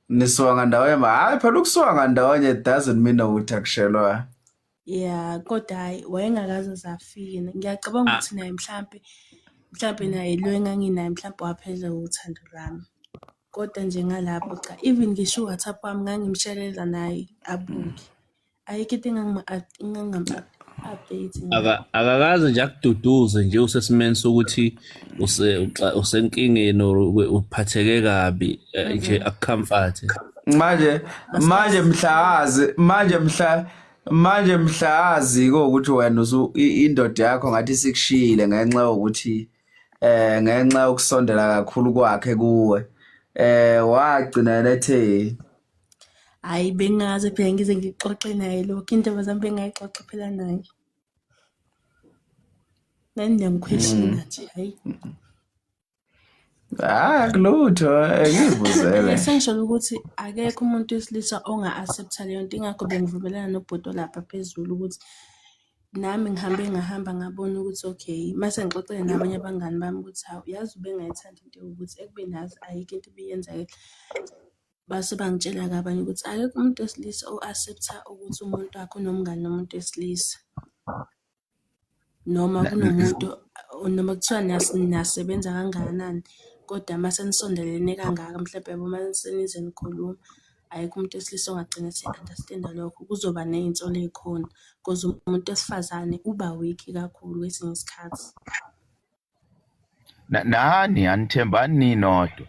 Nisuka ngandawonye hayi phela ukusuka ngandawonye doesn't mean ukuthi akushelwa. Yeah, kodwa hayi wayengakaze zafika. Ngiyacabanga ukuthi naye mhlambe naye lo enganginaye mhlambe waphela uthando lwami. Kodwa nje ngalapho cha even ngisho WhatsApp wami ngangimshelela naye abuki. Ayikho into engangam-update. Akakaze nje akududuze nje usesimeni sokuthi usenkingeni uphatheke kabi nje akucomfort. Manje mhlazi ukuthi wena indoda yakho ngathi sikushiyile ngenxa yokuthi ngenxa yokusondela kakhulu kwakhe kuwe. Wagcina lethe hayi bengaze phela ngize ngixoxe naye lokho indaba zami bengayixoxa phela naye. Ngiyamkhweshina nje hayi. Kulutho ngivuzele. Sengisho ukuthi akekho umuntu wesilisa onga-accepta leyo nto ingakho bengivumelana nobhuti lapha phezulu ukuthi nami ngahamba ngabona ukuthi okay mase ngixoxele nabanye abangani bami ukuthi hawu yazi ubengayithanda into ukuthi ekube nazi ayikho into ebiyenzakala. Base bangitshela kabanye ukuthi akekho umuntu wesilisa o-accepta ukuthi umuntu wakho unomngane nomuntu wesilisa. Noma kunomuntu noma kuthiwa nasebenza kangakanani kodwa mase nisondelene kangaka mhlawumbe uma senize nikhuluma ayikho umuntu wesilisa ongagcina se-understanda lokho kuzoba ney'nsolo ey'khona because umuntu wesifazane uba weak kakhulu kwesinye isikhathi. Nani anithembani nodwa.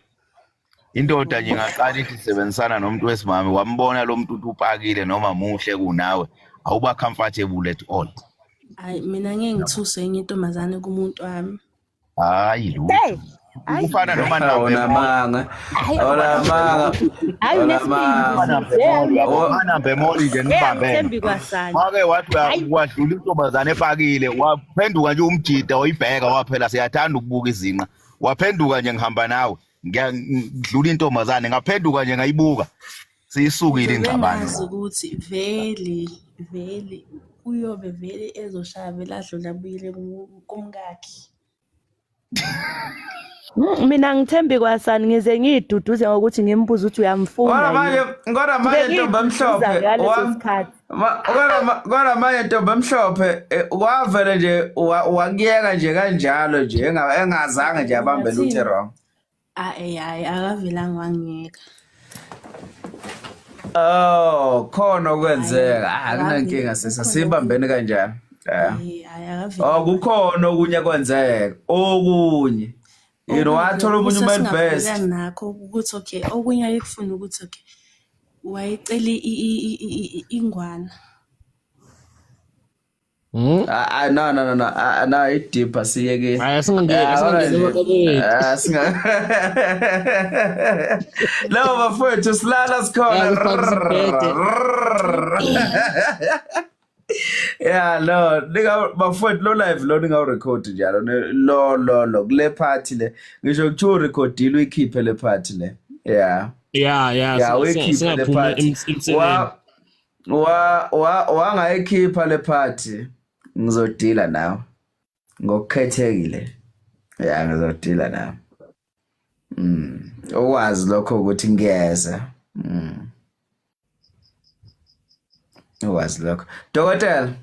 Indoda nje ingaqala ithi sebenzisana nomuntu wesimame wambona lo muntu upakile noma muhle kunawe awuba comfortable at all. Hayi mina ngeke ngithuse enye intombazane kumuntu wami. Hayi lutho. Ufana noma namanga. Nambe moli nje nibambe. Ake wathi wadlula intombazane epakile waphenduka nje umjida oyibheka waphela siyathanda ukubuka izinqa. Waphenduka nje ngihamba nawe. Ngidlula intombazane ngaphenduka nje ngayibuka. Siyisukile ingxabano. Ngazi ukuthi vele uyobe vele ezoshaya vele adlula buyile kumkakhe. Mina ngithembi kwasani ngize ngiyiduduze ngokuthi ngimbuza ukuthi uyamfuna. Kodwa manje ntombi emhlophe. Kodwa manje ntombi emhlophe wavele nje wakuyeka nje kanjalo nje engazange nje abambe lutho wrong. Hayi akavelanga wangiyeka. Khona okwenzeka akunankinga sisibambene kanjani. Kukhona okunye kwenzeka okunye wathola umunye uMelbest nakho ukuthi okay okunye ayekufuna ukuthi okay wayecela ingwane. No, i-deep asiyeke. Hayi singangena Lawo bafowethu silala sikhona. Yeah, no, bafowethu lo live lo ningawu-record njalo lo kule party le. Ngisho kuthiwa urecordile uyikhiphe le party le. Yeah. Yeah, uyikhiphe le party. Wangayikhipha le party. Ngizodila nawe. Ngokukhethekile. Yeah, ngizodila nawe. Ukwazi lokho ukuthi ngiyeza. Ukwazi lokho. Dokotela.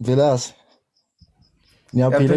Velasi. Ngiyaphila.